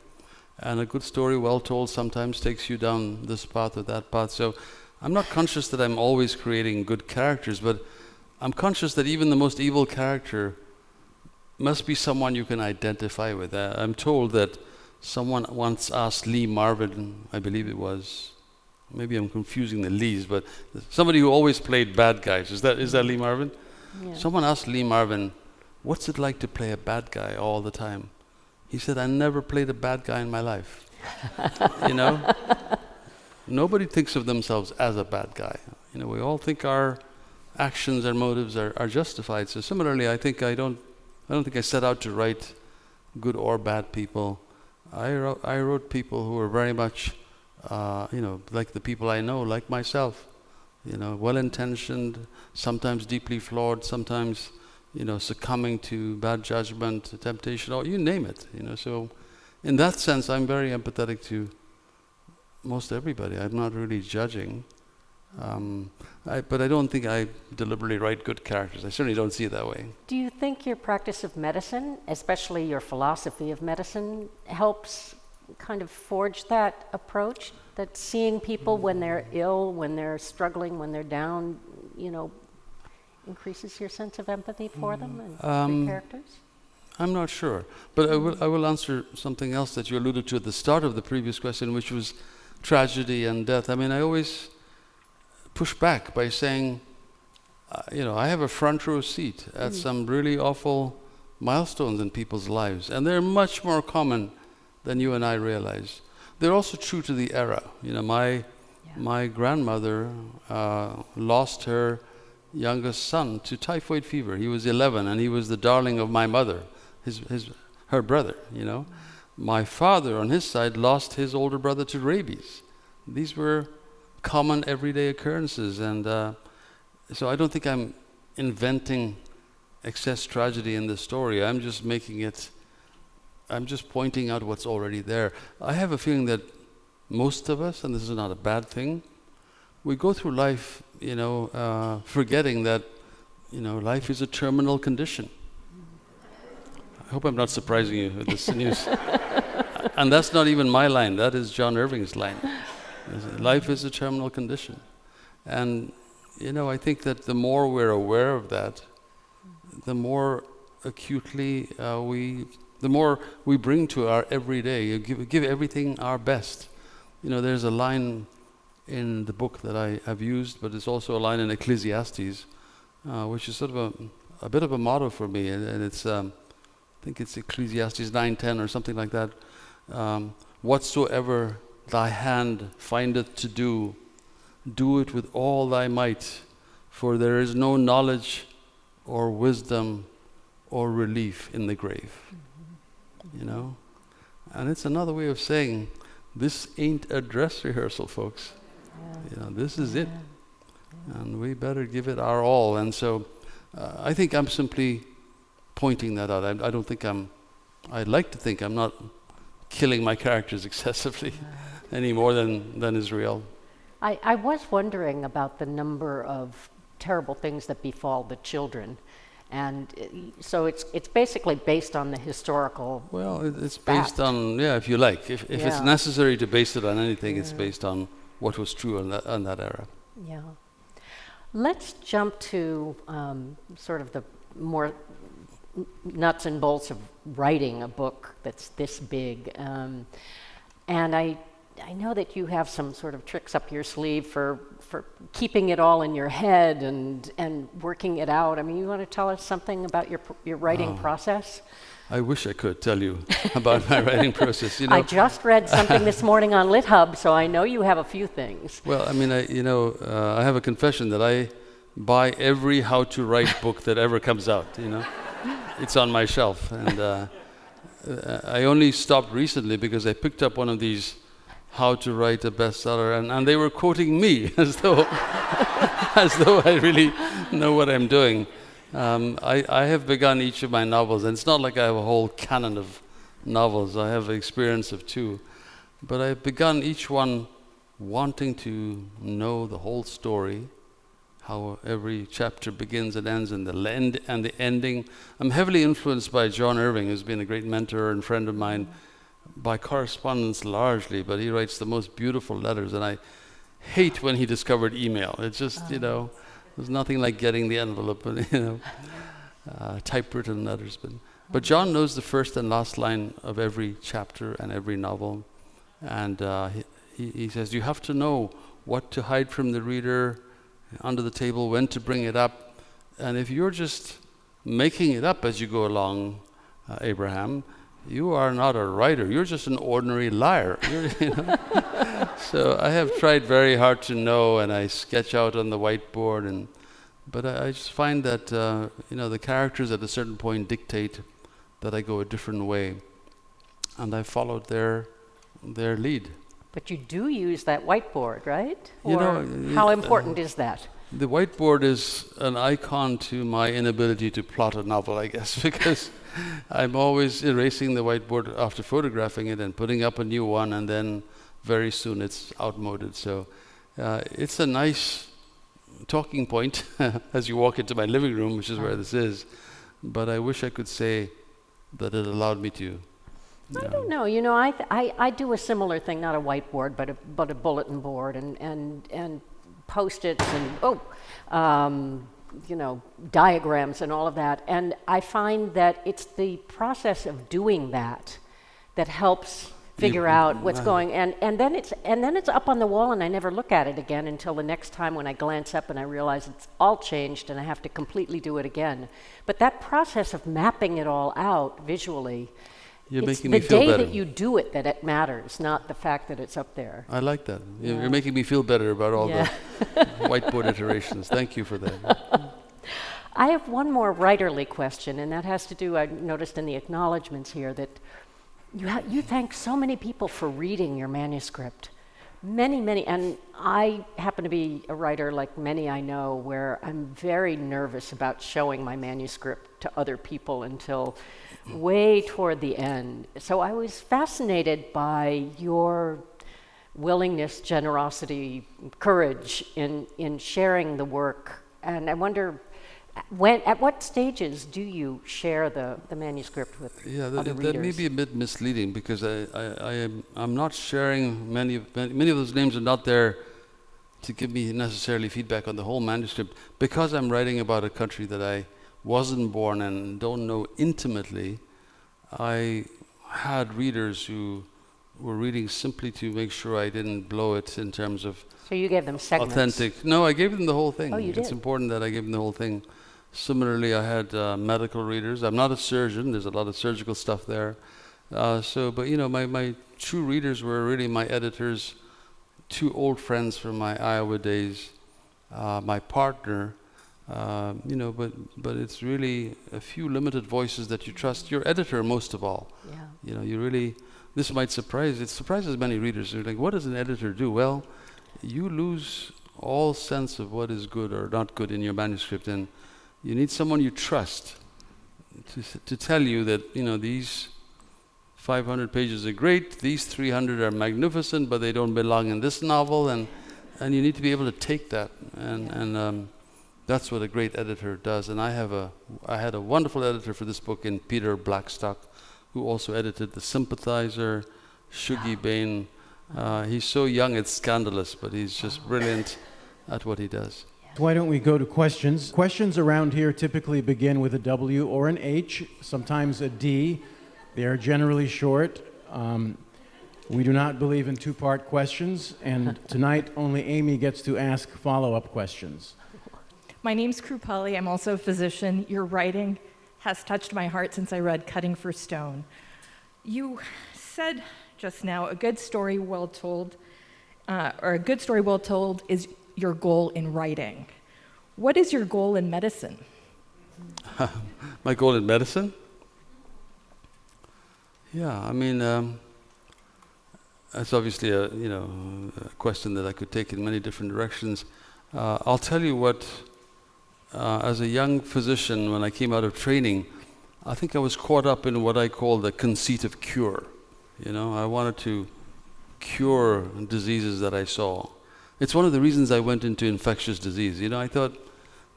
And a good story well told sometimes takes you down this path or that path. So I'm not conscious that I'm always creating good characters, but I'm conscious that even the most evil character must be someone you can identify with. I'm told that someone once asked Lee Marvin, I believe it was, maybe I'm confusing the Lees, but somebody who always played bad guys. Is that Lee Marvin? Yeah. Someone asked Lee Marvin, what's it like to play a bad guy all the time? He said, I never played a bad guy in my life. Nobody thinks of themselves as a bad guy. We all think our actions, our motives are justified. So similarly, I think I don't I don't think I set out to write good or bad people. I wrote people who were very much, like the people I know, like myself. Well-intentioned, sometimes deeply flawed, sometimes, succumbing to bad judgment, temptation, or you name it. So in that sense, I'm very empathetic to most everybody. I'm not really judging. But I don't think I deliberately write good characters. I certainly don't see it that way. Do you think your practice of medicine, especially your philosophy of medicine, helps kind of forge that approach? That seeing people when they're ill, when they're struggling, when they're down, increases your sense of empathy for them and your characters? I'm not sure. But I will answer something else that you alluded to at the start of the previous question, which was tragedy and death. I mean, I always push back by saying, I have a front row seat at some really awful milestones in people's lives, and they're much more common than you and I realize. They're also true to the era. My grandmother lost her youngest son to typhoid fever. He was 11, and he was the darling of my mother, her brother. My father, on his side, lost his older brother to rabies. These were common everyday occurrences, and so I don't think I'm inventing excess tragedy in the story. I'm just pointing out what's already there. I have a feeling that most of us, and this is not a bad thing, we go through life, forgetting that, life is a terminal condition. I hope I'm not surprising you with this news. And that's not even my line, that is John Irving's line. Life is a terminal condition. And, I think that the more we're aware of that, the more acutely the more we bring to our everyday, give everything our best. There's a line in the book that I have used, but it's also a line in Ecclesiastes, which is sort of a bit of a motto for me, and it's, I think it's Ecclesiastes 9:10 or something like that. Whatsoever thy hand findeth to do, do it with all thy might, for there is no knowledge or wisdom or relief in the grave. And it's another way of saying, this ain't a dress rehearsal, folks. This is it. And we better give it our all. And so I think I'm simply pointing that out. I don't think I'd like to think I'm not killing my characters excessively any more than is real. I was wondering about the number of terrible things that befall the children. And so it's basically based on the historical. Well, it's based on, if you like. If it's necessary to base it on anything, it's based on what was true in that era. Yeah. Let's jump to sort of the more nuts and bolts of writing a book that's this big. And I know that you have some sort of tricks up your sleeve for keeping it all in your head and working it out. I mean, you want to tell us something about your writing process? I wish I could tell you about my writing process. I just read something this morning on LitHub, so I know you have a few things. Well, I mean, I have a confession that I buy every how-to-write book that ever comes out. It's on my shelf, and I only stopped recently because I picked up one of these how to write a bestseller, and they were quoting me as though I really know what I'm doing. I have begun each of my novels, and it's not like I have a whole canon of novels. I have experience of 2, but I've begun each one wanting to know the whole story, how every chapter begins and ends, and the ending. I'm heavily influenced by John Irving, who's been a great mentor and friend of mine, by correspondence largely, but he writes the most beautiful letters, and I hate when he discovered email. It's just, there's nothing like getting the envelope and, typewritten letters. But John knows the first and last line of every chapter and every novel, and he says, you have to know what to hide from the reader, under the table, when to bring it up, and if you're just making it up as you go along, Abraham, you are not a writer. You're just an ordinary liar. So I have tried very hard to know, and I sketch out on the whiteboard, But I just find that the characters at a certain point dictate that I go a different way, and I followed their lead. But you do use that whiteboard, right? You or know, how important is that? The whiteboard is an icon to my inability to plot a novel, I guess, because I'm always erasing the whiteboard after photographing it and putting up a new one, and then very soon it's outmoded. So it's a nice talking point as you walk into my living room, which is where this is. But I wish I could say that it allowed me to. I don't know. I do a similar thing, not a whiteboard, but a bulletin board and Post-its and diagrams and all of that. And I find that it's the process of doing that helps figure out what's going. And then it's up on the wall, and I never look at it again until the next time when I glance up and I realize it's all changed and I have to completely do it again. But that process of mapping it all out visually. It's the day that you do it that it matters, not the fact that it's up there. I like that. Yeah. You're making me feel better about all the whiteboard iterations. Thank you for that. I have one more writerly question, and that has to do, I noticed in the acknowledgments here, that you thank so many people for reading your manuscript. Many, and I happen to be a writer like many I know, where I'm very nervous about showing my manuscript to other people until way toward the end. So I was fascinated by your willingness, generosity, courage in sharing the work. And I wonder, at what stages do you share the manuscript with other readers? That may be a bit misleading, because I'm not sharing many of those names are not there to give me necessarily feedback on the whole manuscript, because I'm writing about a country that I wasn't born in and don't know intimately. I had readers who were reading simply to make sure I didn't blow it in terms of So you gave them segments? Authentic. No, I gave them the whole thing. Oh, you did? It's important that I gave them the whole thing. Similarly, I had medical readers. I'm not a surgeon. There's a lot of surgical stuff there. But my true readers were really my editors, two old friends from my Iowa days, my partner. But it's really a few limited voices that you trust. Your editor, most of all. Yeah. This might surprise. It surprises many readers. They're like, what does an editor do? Well, you lose all sense of what is good or not good in your manuscript, and you need someone you trust to tell you that these 500 pages are great, these 300 are magnificent, but they don't belong in this novel, and you need to be able to take that, and that's what a great editor does. And I had a wonderful editor for this book in Peter Blackstock, who also edited The Sympathizer, Shuggie Bain. He's so young it's scandalous, but he's just brilliant at what he does. Why don't we go to questions? Questions around here typically begin with a W or an H, sometimes a D. They are generally short. We do not believe in two-part questions, and tonight only Aimee gets to ask follow-up questions. My name's Krupali. I'm also a physician. Your writing has touched my heart since I read Cutting for Stone. You said just now, a good story well told is your goal in writing. What is your goal in medicine? My goal in medicine? Yeah, that's obviously a question that I could take in many different directions. I'll tell you what, as a young physician, when I came out of training, I think I was caught up in what I call the conceit of cure. I wanted to cure diseases that I saw. It's one of the reasons I went into infectious disease. I thought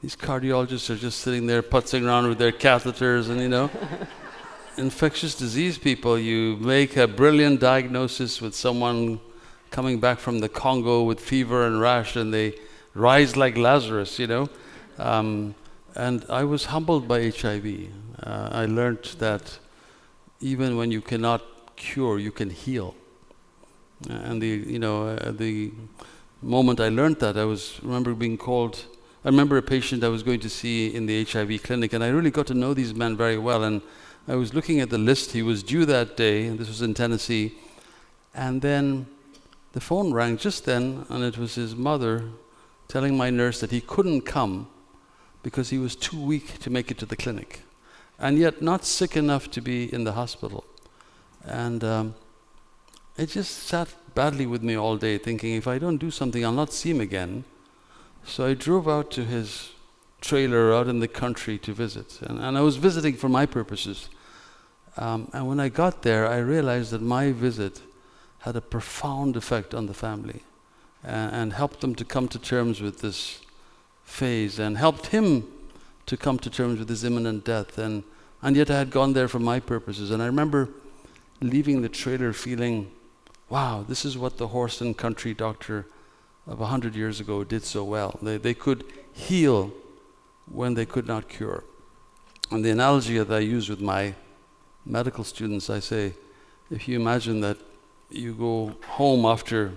these cardiologists are just sitting there putzing around with their catheters and, infectious disease people, you make a brilliant diagnosis with someone coming back from the Congo with fever and rash, and they rise like Lazarus, And I was humbled by HIV. I learned that even when you cannot cure, you can heal. And the moment I learned that, I remember a patient I was going to see in the HIV clinic, and I really got to know these men very well. And I was looking at the list. He was due that day, and this was in Tennessee. And then the phone rang just then, and it was his mother telling my nurse that he couldn't come because he was too weak to make it to the clinic, and yet not sick enough to be in the hospital. And it just sat badly with me all day, thinking if I don't do something, I'll not see him again. So I drove out to his trailer out in the country to visit. And I was visiting for my purposes. And when I got there, I realized that my visit had a profound effect on the family and helped them to come to terms with this phase and helped him to come to terms with his imminent death. And yet I had gone there for my purposes. And I remember leaving the trailer feeling, wow, this is what the horse and country doctor of 100 years ago did so well. They could heal when they could not cure. And the analogy that I use with my medical students, I say, if you imagine that you go home after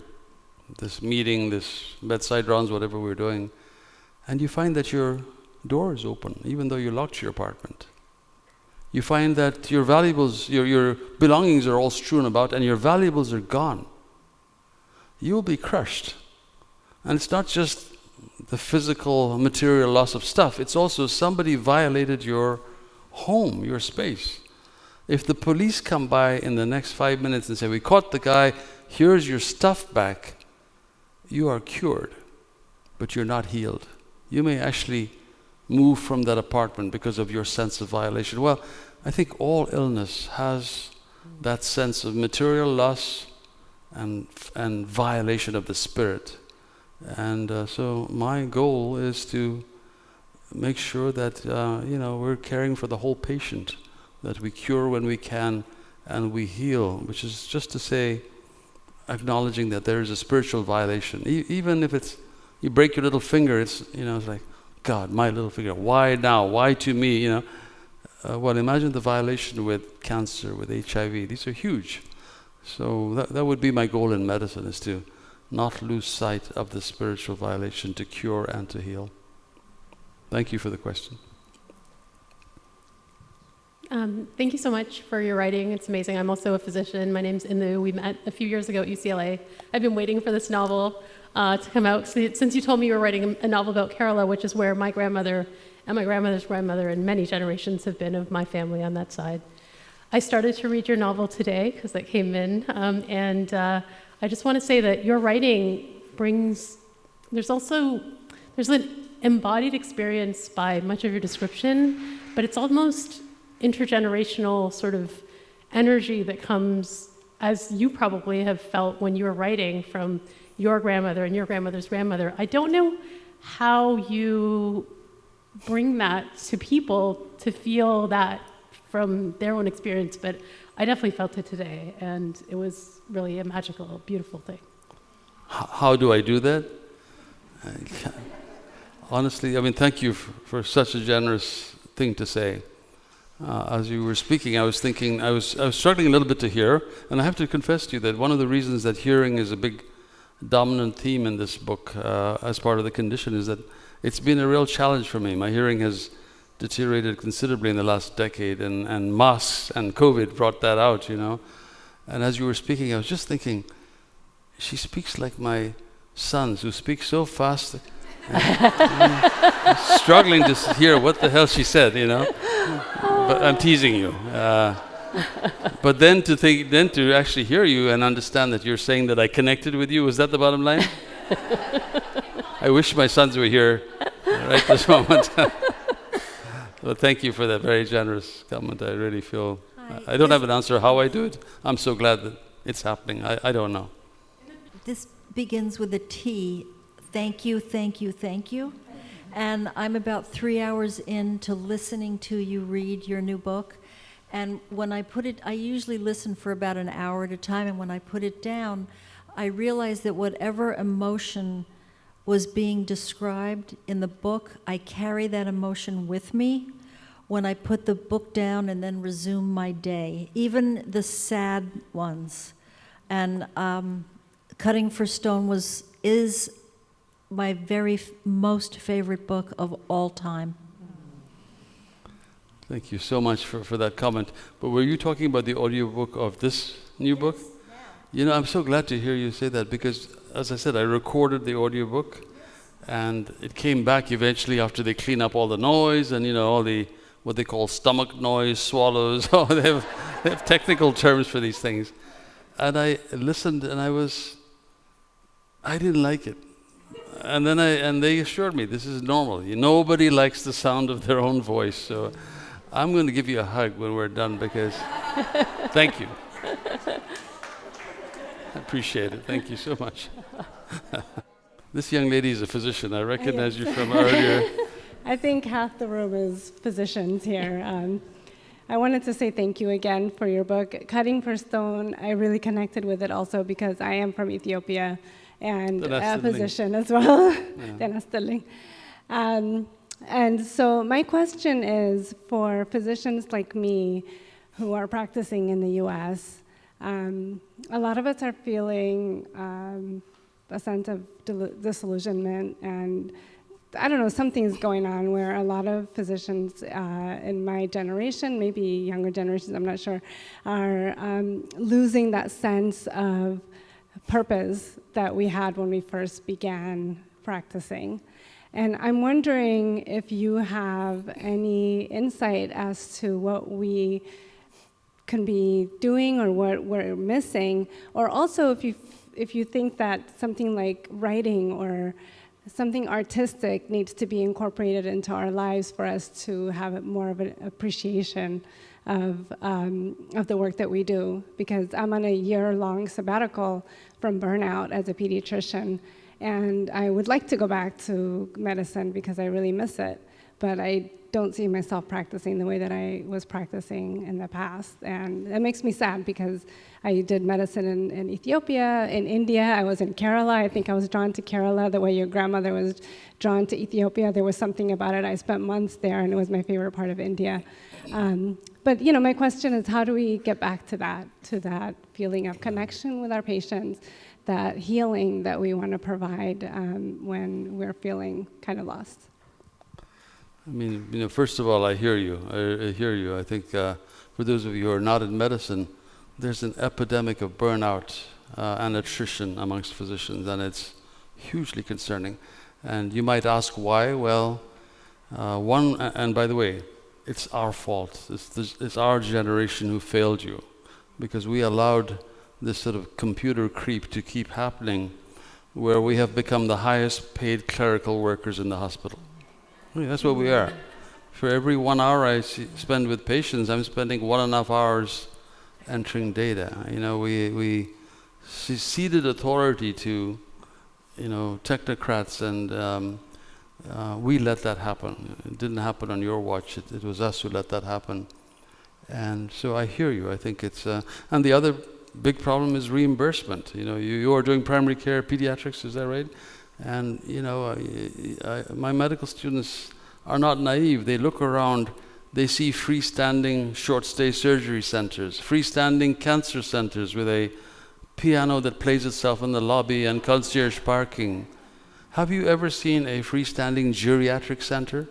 this meeting, this bedside rounds, whatever we're doing, and you find that your door is open, even though you locked your apartment. You find that your valuables, your belongings are all strewn about and your valuables are gone. You will be crushed. And it's not just the physical, material loss of stuff. It's also somebody violated your home, your space. If the police come by in the next 5 minutes and say, we caught the guy, here's your stuff back, you are cured, but you're not healed. You may actually move from that apartment because of your sense of violation. Well, I think all illness has that sense of material loss and violation of the spirit. And so my goal is to make sure that we're caring for the whole patient, that we cure when we can and we heal, which is just to say, acknowledging that there is a spiritual violation. Even if it's, you break your little finger, it's like, God, my little finger, why now? Why to me? Well, imagine the violation with cancer, with HIV. These are huge. So that would be my goal in medicine, is to not lose sight of the spiritual violation, to cure and to heal. Thank you for the question. Thank you so much for your writing. It's amazing. I'm also a physician. My name's Aimee Liu. We met a few years ago at UCLA. I've been waiting for this novel to come out since you told me you were writing a novel about Kerala, which is where my grandmother and my grandmother's grandmother and many generations have been of my family on that side. I started to read your novel today because that came in, and I just want to say that your writing there's an embodied experience by much of your description, but it's almost intergenerational sort of energy that comes, as you probably have felt when you were writing, from your grandmother and your grandmother's grandmother. I don't know how you bring that to people to feel that from their own experience, but I definitely felt it today, and it was really a magical, beautiful thing. How do I do that? Honestly, thank you for such a generous thing to say. As you were speaking, I was thinking, I was struggling a little bit to hear, and I have to confess to you that one of the reasons that hearing is a big dominant theme in this book as part of the condition is that it's been a real challenge for me. My hearing has deteriorated considerably in the last decade, and masks and COVID brought that out, And as you were speaking, I was just thinking, she speaks like my sons, who speak so fast. Struggling to hear what the hell she said, But I'm teasing you. But then to actually hear you and understand that you're saying that I connected with you, is that the bottom line? I wish my sons were here right this moment. Well, thank you for that very generous comment. I really feel, I don't have an answer how I do it. I'm so glad that it's happening. I don't know. This begins with a T. Thank you, thank you, thank you. And I'm about 3 hours into listening to you read your new book. And when I put it, I usually listen for about an hour at a time, and when I put it down, I realized that whatever emotion was being described in the book, I carry that emotion with me when I put the book down and then resume my day, even the sad ones. And Cutting for Stone is my very most favorite book of all time. Thank you so much for that comment. But were you talking about the audiobook of this new book? I'm so glad to hear you say that, because, as I said, I recorded the audiobook, And it came back eventually after they clean up all the noise and, all the, what they call stomach noise, swallows. Oh, they have technical terms for these things. And I listened and I didn't like it. And then they assured me this is normal. Nobody likes the sound of their own voice. So I'm going to give you a hug when we're done because thank you. I appreciate it. Thank you so much. This young lady is a physician. I recognize you from earlier. I think half the room is physicians here. I wanted to say thank you again for your book, Cutting for Stone. I really connected with it also because I am from Ethiopia and a physician as well. And so my question is for physicians like me who are practicing in the US, a lot of us are feeling a sense of disillusionment, and I don't know, something's going on where a lot of physicians in my generation, maybe younger generations, I'm not sure, are losing that sense of purpose that we had when we first began practicing. And I'm wondering if you have any insight as to what we can be doing or what we're missing, or also if you think that something like writing or something artistic needs to be incorporated into our lives for us to have more of an appreciation of the work that we do. Because I'm on a year-long sabbatical from Burnout as a pediatrician, and I would like to go back to medicine because I really miss it, but I don't see myself practicing the way that I was practicing in the past. And it makes me sad because I did medicine in Ethiopia, in India. I was in Kerala. I think I was drawn to Kerala the way your grandmother was drawn to Ethiopia. There was something about it. I spent months there, and it was my favorite part of India. But my question is, how do we get back to that feeling of connection with our patients, that healing that we want to provide when we're feeling kind of lost? I mean, first of all, I hear you. I hear you. I think for those of you who are not in medicine, there's an epidemic of burnout and attrition amongst physicians, and it's hugely concerning. And you might ask why. Well, and by the way, it's our fault. It's our generation who failed you, because we allowed this sort of computer creep to keep happening, where we have become the highest paid clerical workers in the hospital. I mean, that's what we are. For every 1 hour I spend with patients, I'm spending 1.5 hours entering data. We ceded authority to, technocrats, and we let that happen. It didn't happen on your watch. It was us who let that happen. And so I hear you. I think it's, and the other big problem is reimbursement. You are doing primary care pediatrics, is that right? And my medical students are not naive. They look around, they see freestanding short-stay surgery centers, freestanding cancer centers with a piano that plays itself in the lobby and concierge parking. Have you ever seen a freestanding geriatric center?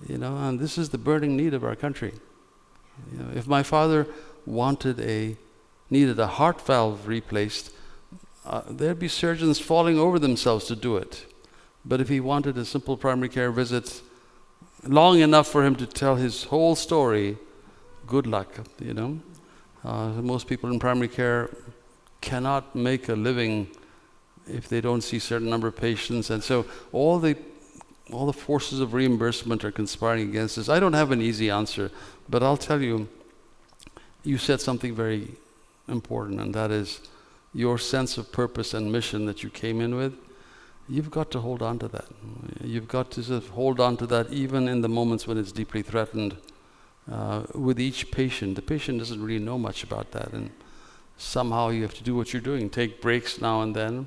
And this is the burning need of our country. If my father needed a heart valve replaced, there'd be surgeons falling over themselves to do it. But if he wanted a simple primary care visit, long enough for him to tell his whole story, good luck, Most people in primary care cannot make a living if they don't see a certain number of patients. And so all the forces of reimbursement are conspiring against us. I don't have an easy answer, but I'll tell you, you said something very important, and that is your sense of purpose and mission that you came in with. You've got to hold on to that. You've got to sort of hold on to that even in the moments when it's deeply threatened. With each patient, the patient doesn't really know much about that, and somehow you have to do what you're doing, take breaks now and then.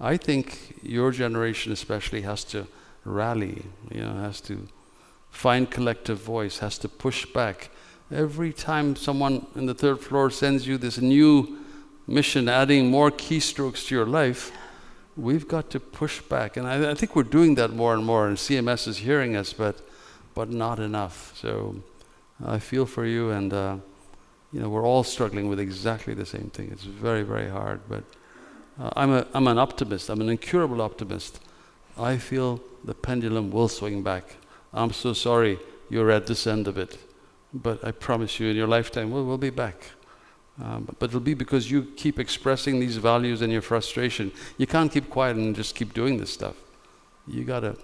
I think your generation especially has to rally, has to find collective voice, has to push back. Every time someone in the third floor sends you this new mission, adding more keystrokes to your life, we've got to push back. And I think we're doing that more and more, and CMS is hearing us, but not enough. So I feel for you, and we're all struggling with exactly the same thing. It's very, very hard, but I'm an optimist. I'm an incurable optimist. I feel the pendulum will swing back. I'm so sorry you're at this end of it, but I promise you in your lifetime we'll be back. But it'll be because you keep expressing these values and your frustration. You can't keep quiet and just keep doing this stuff. You gotta,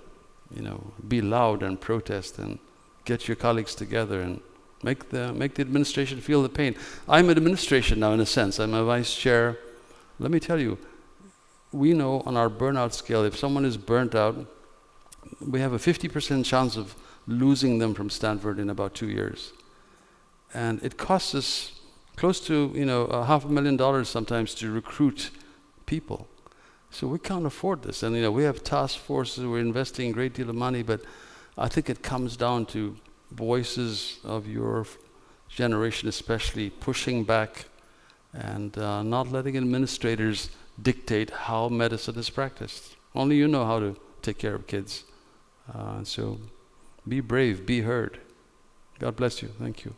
be loud and protest and get your colleagues together and make the administration feel the pain. I'm an administration now in a sense. I'm a vice chair. Let me tell you, we know on our burnout scale, if someone is burnt out, we have a 50% chance of losing them from Stanford in about 2 years. And it costs us close to, $500,000 sometimes to recruit people. So we can't afford this. And, we have task forces, we're investing a great deal of money, but I think it comes down to voices of your generation especially pushing back and not letting administrators dictate how medicine is practiced. Only you know how to take care of kids. So be brave, be heard. God bless you. Thank you.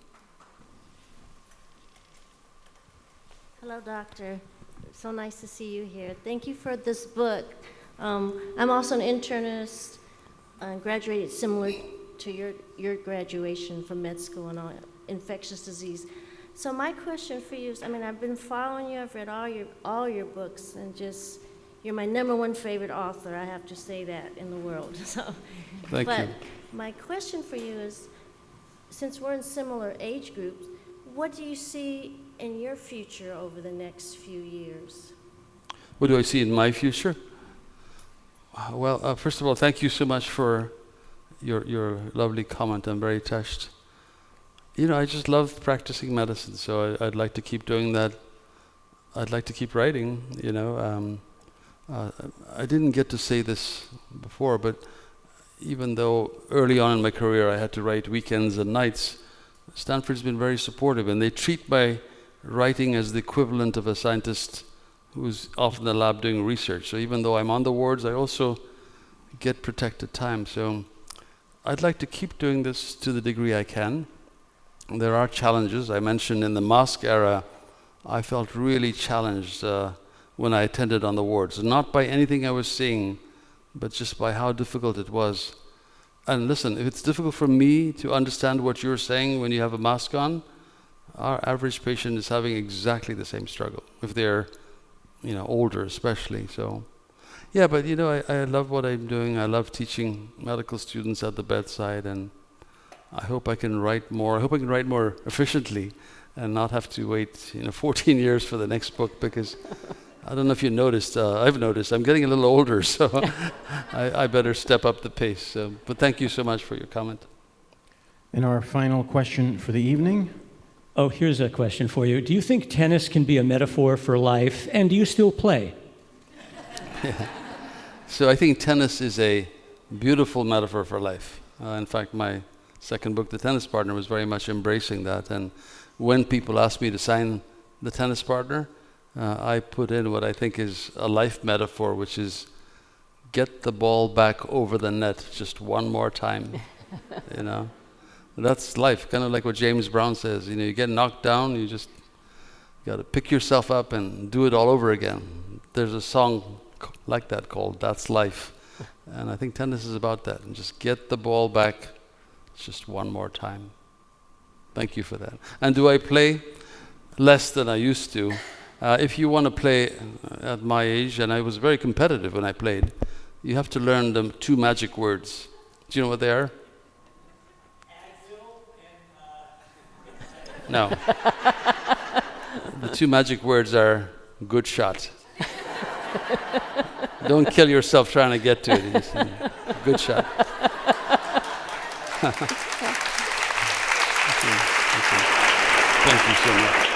Hello, doctor. So nice to see you here. Thank you for this book. I'm also an internist, graduated similar to your graduation from med school and infectious disease. So my question for you is, I've been following you. I've read all your books, and you're my #1 favorite author. I have to say that in the world. So, Thank you. But my question for you is, since we're in similar age groups, what do you see in your future over the next few years? What do I see in my future? Well, first of all, thank you so much for your lovely comment. I'm very touched. I just love practicing medicine, so I'd like to keep doing that. I'd like to keep writing, I didn't get to say this before, but even though early on in my career I had to write weekends and nights, Stanford's been very supportive, and they treat my writing as the equivalent of a scientist who's off in the lab doing research. So even though I'm on the wards, I also get protected time. So I'd like to keep doing this to the degree I can. There are challenges. I mentioned in the mask era, I felt really challenged when I attended on the wards, not by anything I was seeing, but just by how difficult it was. And listen, if it's difficult for me to understand what you're saying when you have a mask on, our average patient is having exactly the same struggle, if they're older especially. So yeah, but I love what I'm doing. I love teaching medical students at the bedside, and I hope I can write more. I hope I can write more efficiently and not have to wait 14 years for the next book, because I don't know if you noticed, I've noticed I'm getting a little older, so I better step up the pace. But thank you so much for your comment. And our final question for the evening. Oh, here's a question for you. Do you think tennis can be a metaphor for life, and do you still play? Yeah. So I think tennis is a beautiful metaphor for life. In fact, my second book, The Tennis Partner, was very much embracing that. And when people ask me to sign The Tennis Partner, I put in what I think is a life metaphor, which is get the ball back over the net just one more time. That's life, kind of like what James Brown says. You get knocked down, you just got to pick yourself up and do it all over again. There's a song like that called That's Life. And I think tennis is about that. And just get the ball back just one more time. Thank you for that. And do I play? Less than I used to. If you want to play at my age, and I was very competitive when I played, you have to learn the 2 magic words. Do you know what they are? No. The 2 magic words are good shot. Don't kill yourself trying to get to it. Good shot. Thank you so much.